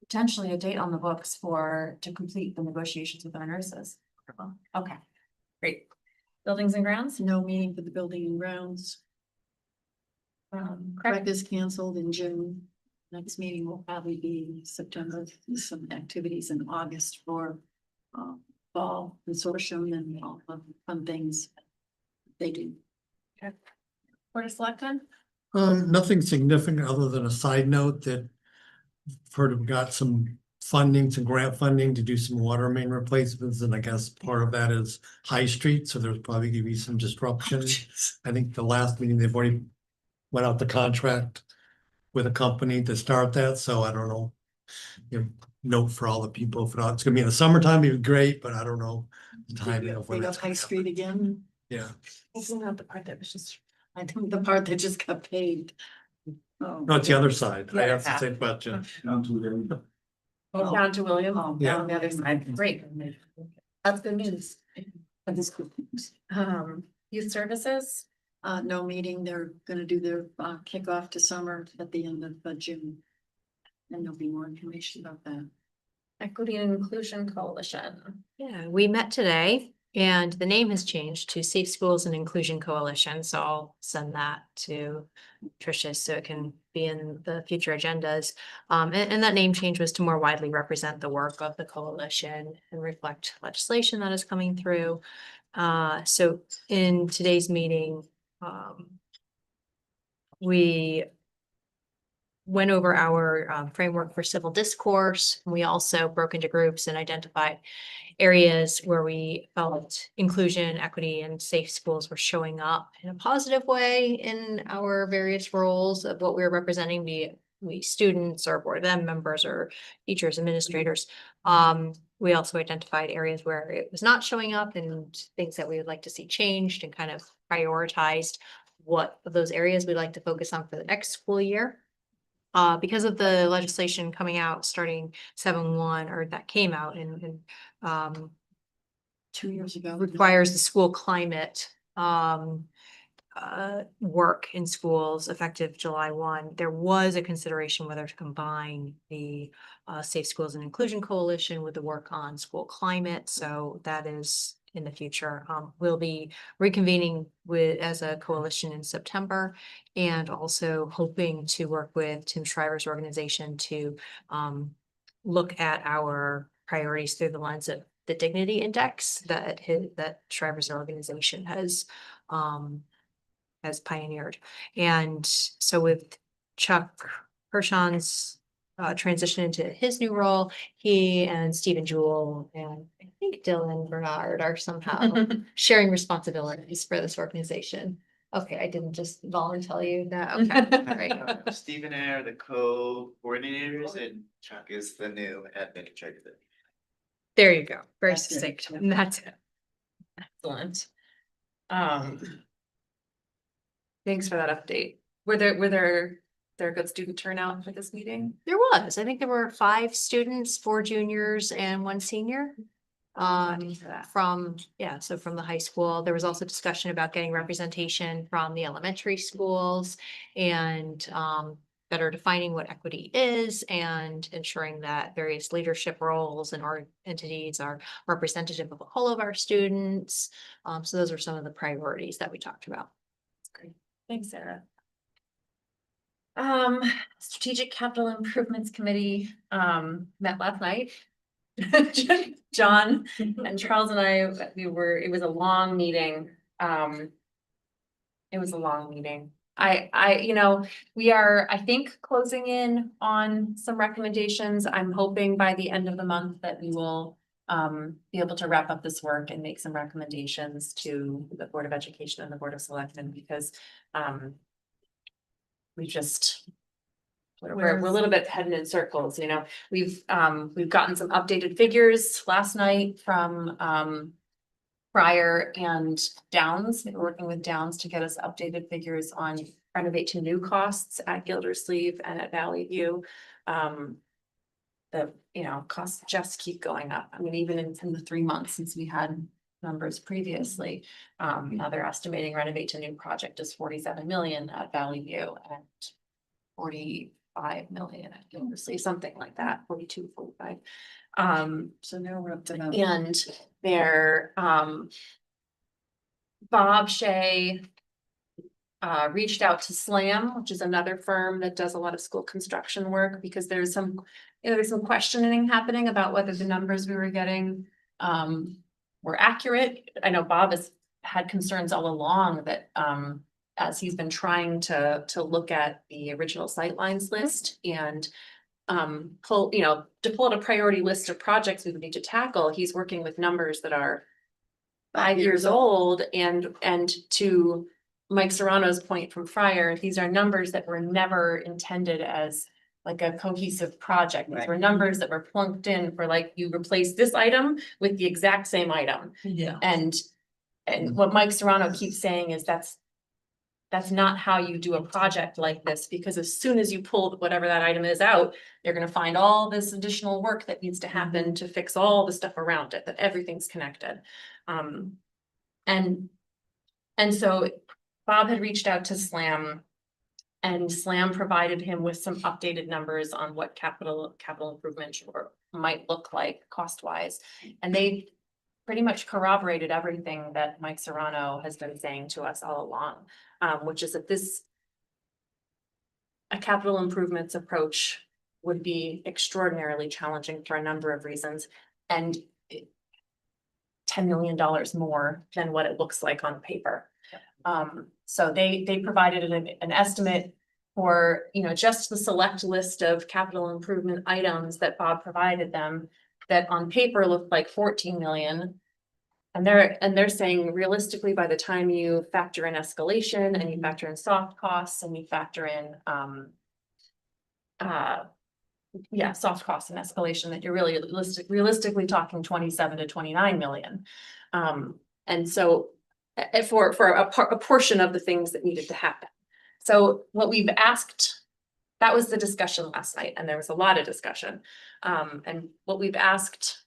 potentially a date on the books to complete the negotiations with our nurses. Okay, great. Buildings and grounds? No meeting for the building and grounds. Correct. Practice canceled in June. Next meeting will probably be in September. There's some activities in August for fall consortium and all the fun things they do. Board of Selectmen? Nothing significant other than a side note that I've heard we've got some funding, some grant funding to do some water main replacements, and I guess part of that is High Street, so there's probably gonna be some disruption. I think the last meeting, they've already went out the contract with a company to start that, so I don't know. Note for all the people, if it's gonna be in the summertime, it'd be great, but I don't know the timing of when Big it's up High gonna Street happen. again. Yeah, Isn't that the part that was just? I think the part that just got paved. Oh. no, it's the other side. The I other asked the half. same question. Oh. Down to William, Yeah. down the other side, great, that's good news. But this good news. Youth services, No meeting, they're gonna do their kickoff to summer at the end of June. And there'll be more information about that. Equity and Inclusion Coalition. Yeah, we met today and the name has changed to Safe Schools and Inclusion Coalition, so I'll send that to Tricia so it can be in the future agendas. And that name change was to more widely represent the work of the coalition and reflect legislation that is coming through. So in today's meeting, we went over our framework for civil discourse. We also broke into groups and identified areas where we felt inclusion, equity, and safe schools were showing up in a positive way in our various roles of what we were representing, be it we students or board of ed members or teachers, administrators. We also identified areas where it was not showing up and things that we would like to see changed and kind of prioritized what of those areas we'd like to focus on for the next school year. Because of the legislation coming out starting 7/1, or that came out and 2 years ago. requires the school climate work in schools effective July 1. There was a consideration whether to combine the Safe Schools and Inclusion Coalition with the work on school climate. So that is in the future. We'll be reconvening as a coalition in September, and also hoping to work with Tim Shriver's organization to look at our priorities through the lens of the Dignity Index that Shriver's organization has pioneered. And so with Chuck Hershon's transition into his new role, he and Stephen Jewell and I think Dylan Bernard are somehow sharing responsibilities for this organization. Okay, I didn't just volunteer you that. Okay, all right. Stephen and I are the co-coordinators and Chuck is the new admin executive. There you go. Very That's it. succinct. And that's it. Excellent. Thanks for that update. Were there a good student turnout for this meeting? There was. I think there were 5 students, 4 juniors and 1 senior. From the high school. There was also discussion about getting representation from the elementary schools and better defining what equity is and ensuring that various leadership roles and our entities are representative of all of our students. So those are some of the priorities that we talked about. Great. Thanks, Sarah. Strategic Capital Improvements Committee met last night. John and Charles and I, it was a long meeting. It was a long meeting. We are, I think, closing in on some recommendations. I'm hoping by the end of the month that we will be able to wrap up this work and make some recommendations to the Board of Education and the Board of Selectmen, because we're a little bit heading in circles, We've gotten some updated figures last night from Pryor and Downs. We're working with Downs to get us updated figures on renovate to new costs at Gildersleeve and at Valley View. The costs just keep going up. I mean, even in the 3 months since we had numbers previously, now they're estimating renovate to new project is 47 million at Valley View and 45 million at Gildersleeve, something like that, 42, 45. So now we're up to about. And they're, Bob Shea reached out to SLAM, which is another firm that does a lot of school construction work, because there's some questioning happening about whether the numbers we were getting were accurate. I know Bob has had concerns all along that as he's been trying to look at the original sightlines list and pull out a priority list of projects we would need to tackle, he's working with numbers that are 5 years old, and to Mike Serrano's point from Fryer, these are numbers that were never intended as like a cohesive project. These were numbers that were plunked in for like, you replace this item with the exact same item. Yeah. And what Mike Serrano keeps saying is that's That's not how you do a project like this, because as soon as you pull whatever that item is out, you're gonna find all this additional work that needs to happen to fix all the stuff around it, that everything's connected. And so Bob had reached out to SLAM, and SLAM provided him with some updated numbers on what capital improvement might look like cost-wise. And they pretty much corroborated everything that Mike Serrano has been saying to us all along, which is that a capital improvements approach would be extraordinarily challenging for a number of reasons, and $10 million more than what it looks like on paper. So they provided an estimate for, just the select list of capital improvement items that Bob provided them, that on paper looked like 14 million. And they're saying realistically, by the time you factor in escalation and you factor in soft costs and you factor in soft costs and escalation, that you're really realistically talking 27 to 29 million. And so for a portion of the things that needed to happen. So what we've asked, that was the discussion last night, and there was a lot of discussion. And what we've asked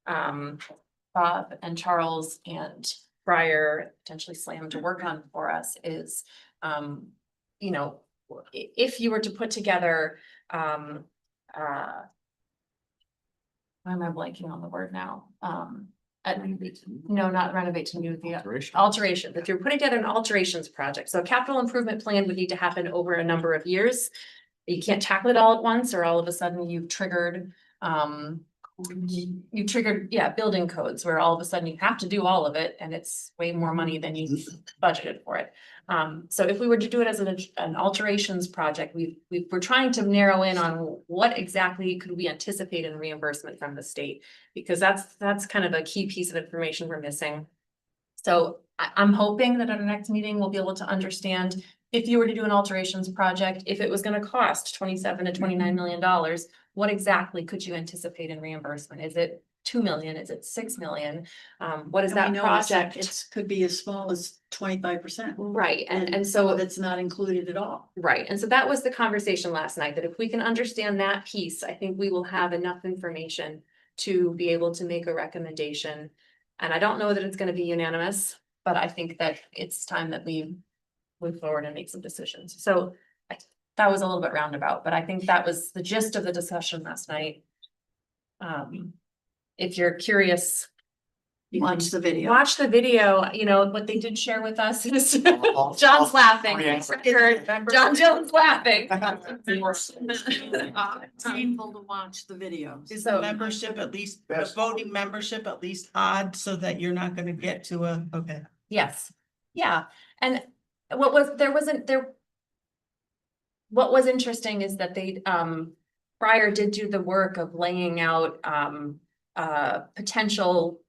Bob and Charles and Briar, potentially SLAM, to work on for us is, if you were to put together, why am I blanking on the word now? No, not renovate to new, the alteration, that you're putting together an alterations project. So a capital improvement plan would need to happen over a number of years. You can't tackle it all at once, or all of a sudden you've triggered, building codes where all of a sudden you have to do all of it and it's way more money than you budgeted for it. So if we were to do it as an alterations project, we're trying to narrow in on what exactly could we anticipate in reimbursement from the state, because that's kind of a key piece of information we're missing. So I'm hoping that at our next meeting, we'll be able to understand, if you were to do an alterations project, if it was going to cost 27 to 29 million dollars, what exactly could you anticipate in reimbursement? Is it 2 million? Is it 6 million? What is that project? It could be as small as 25%. Right, and so that's not included at all. right, and so that was the conversation last night, that if we can understand that piece, I think we will have enough information to be able to make a recommendation. And I don't know that it's going to be unanimous, but I think that it's time that we move forward and make some decisions. So that was a little bit roundabout, but I think that was the gist of the discussion last night. If you're curious, you can Watch the video. watch the video. What they did share with us is John's laughing. John Jones laughing. Painful to watch the video. Is So- the membership at least, the voting membership at least odd, so that you're not gonna get to okay. Yes, yeah, and what was interesting is that they, Briar did do the work of laying out, potential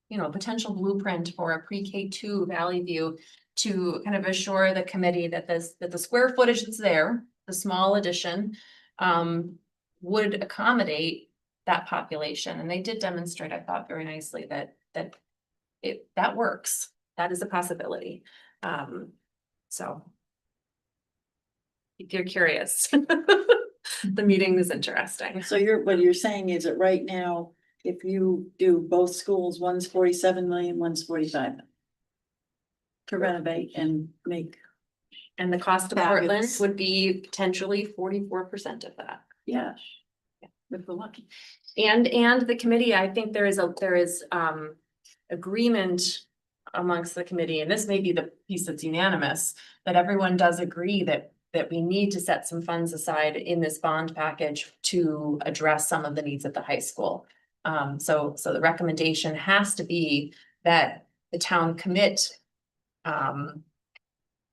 blueprint for a pre-K 2 Valley View, to kind of assure the committee that the square footage that's there, the small addition, would accommodate that population. And they did demonstrate, I thought, very nicely that works. That is a possibility. So if you're curious, the meeting is interesting. So what you're saying is that right now, if you do both schools, one's 47 million, one's 45 to renovate and make. And the cost of Portland Fabulous. would be potentially 44% of that. Yeah. If we're lucky. And the committee, I think there is agreement amongst the committee, and this may be the piece that's unanimous, that everyone does agree that we need to set some funds aside in this bond package to address some of the needs at the high school. So the recommendation has to be that the town commit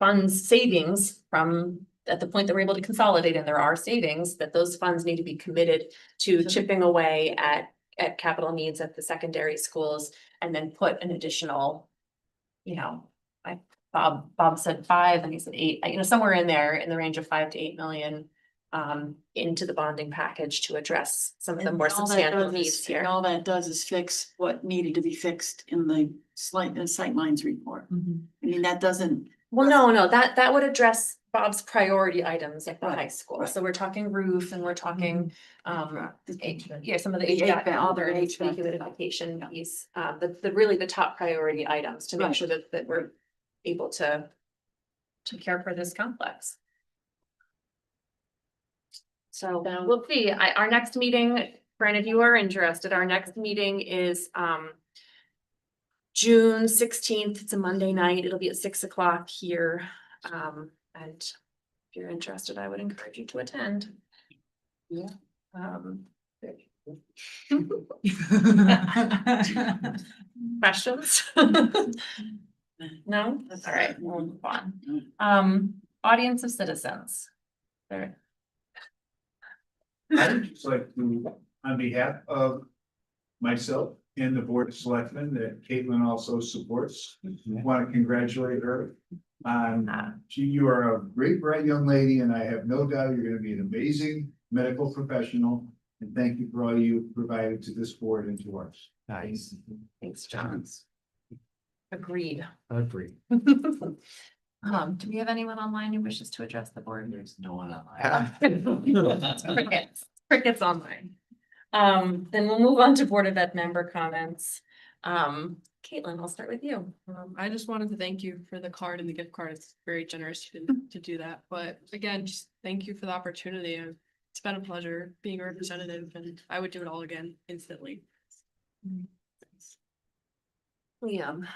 funds savings from, at the point that we're able to consolidate, and there are savings, that those funds need to be committed to chipping away at capital needs at the secondary schools, and then put an additional, Bob said 5 and he said 8, somewhere in there in the range of 5 to 8 million into the bonding package to address some of the more substantial needs here. All that does is fix what needed to be fixed in the sightlines report. I mean, that doesn't Well, no, that would address Bob's priority items at the high school. So we're talking roof and we're talking, yeah, some of the The HVAC, HVAC, all the HVAC. humidification piece, the really the top priority items to make Right. sure that we're able to care for this complex. So we'll see. Our next meeting, for any of you who are interested, our next meeting is June 16th. It's a Monday night. It'll be at 6 o'clock here. And if you're interested, I would encourage you to attend. Yeah. Questions? No? All right, we'll move on. Audience of citizens. There. I would just like to, on behalf of myself and the Board of Selectmen that Caitlin also supports, want to congratulate her. You are a great, bright young lady, and I have no doubt you're gonna be an amazing medical professional. And thank you for all you provided to this board and to ours. Nice. Thanks, John. Agreed. Agreed. Do we have anyone online who wishes to address the board? There's no one online. Crickets online. Then we'll move on to Board of Ed member comments. Caitlin, I'll start with you. I just wanted to thank you for the card and the gift card. It's very generous to do that. But again, just thank you for the opportunity. It's been a pleasure being a representative, and I would do it all again instantly. Liam.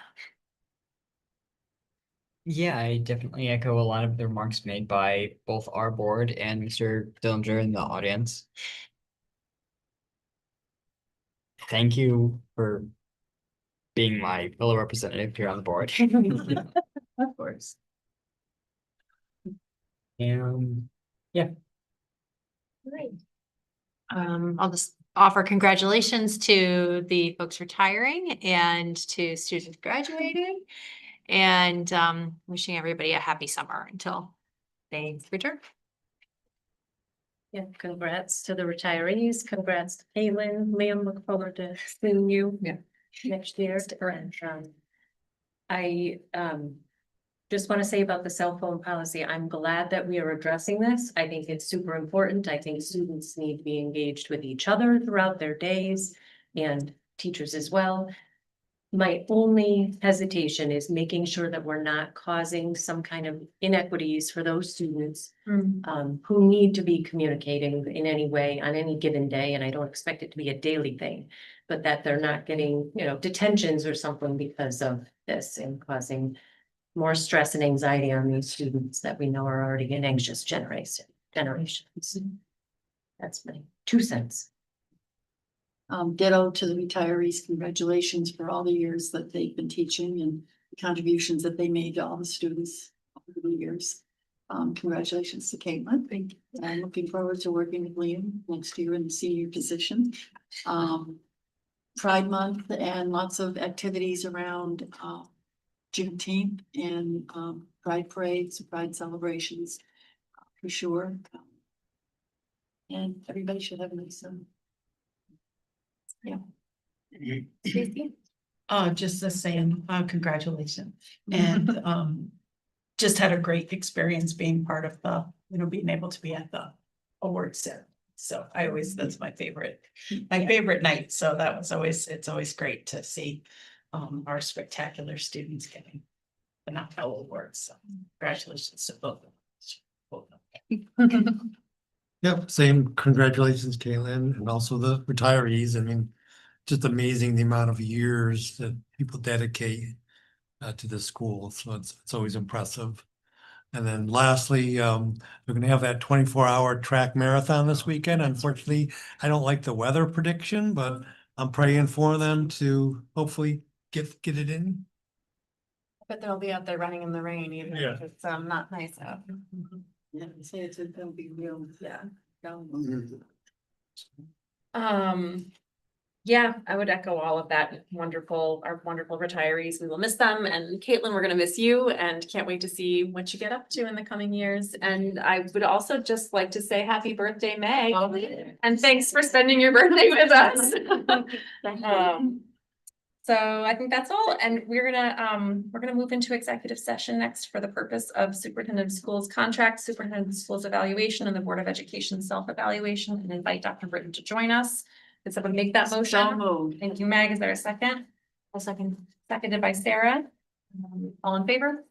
Yeah, I definitely echo a lot of the remarks made by both our board and Mr. Dillinger in the audience. Thank you for being my fellow representative here on the board. Of course. Yeah. Great. I'll just offer congratulations to the folks retiring and to students graduating. And wishing everybody a happy summer until they return. Yeah, congrats to the retirees. Congrats to Caitlin. Liam, look forward to seeing you next year. And I just want to say about the cell phone policy, I'm glad that we are addressing this. I think it's super important. I think students need to be engaged with each other throughout their days and teachers as well. My only hesitation is making sure that we're not causing some kind of inequities for those students who need to be communicating in any way on any given day, and I don't expect it to be a daily thing, but that they're not getting, detentions or something because of this and causing more stress and anxiety on these students that we know are already in anxious generations. That's my 2 cents. Ditto to the retirees. Congratulations for all the years that they've been teaching and the contributions that they made to all the students over the years. Congratulations to Caitlin. Thank you. I'm looking forward to working with Liam next year in the senior position. Pride Month and lots of activities around Juneteenth and Pride parades, Pride celebrations for sure. And everybody should have a nice summer. Yeah. Just the same, congratulations. And just had a great experience being part of the, being able to be at the award ceremony. So that's my favorite night. So it's always great to see our spectacular students getting the NAPL awards. So congratulations to both of them. Yep, same congratulations, Caitlin, and also the retirees. I mean, just amazing the amount of years that people dedicate to the school. So it's always impressive. And then lastly, we're gonna have that 24-hour track marathon this weekend. Unfortunately, I don't like the weather prediction, but I'm praying for them to hopefully get it in. But they'll be out there running in the rain even if it's not nice out. Yeah, they say it's gonna be real. Yeah. Down. Yeah, I would echo all of that. Our wonderful retirees. We will miss them. And Caitlin, we're gonna miss you and can't wait to see what you get up to in the coming years. And I would also just like to say happy birthday, May. And thanks for spending your birthday with us. So I think that's all, and we're gonna move into executive session next for the purpose of superintendent of schools contract, superintendent of schools evaluation, and the Board of Education self-evaluation, and invite Dr. Britton to join us. Did someone make that So motion? moved. Thank you, Meg. Is there a second? I'll second. Seconded by Sarah. All in favor?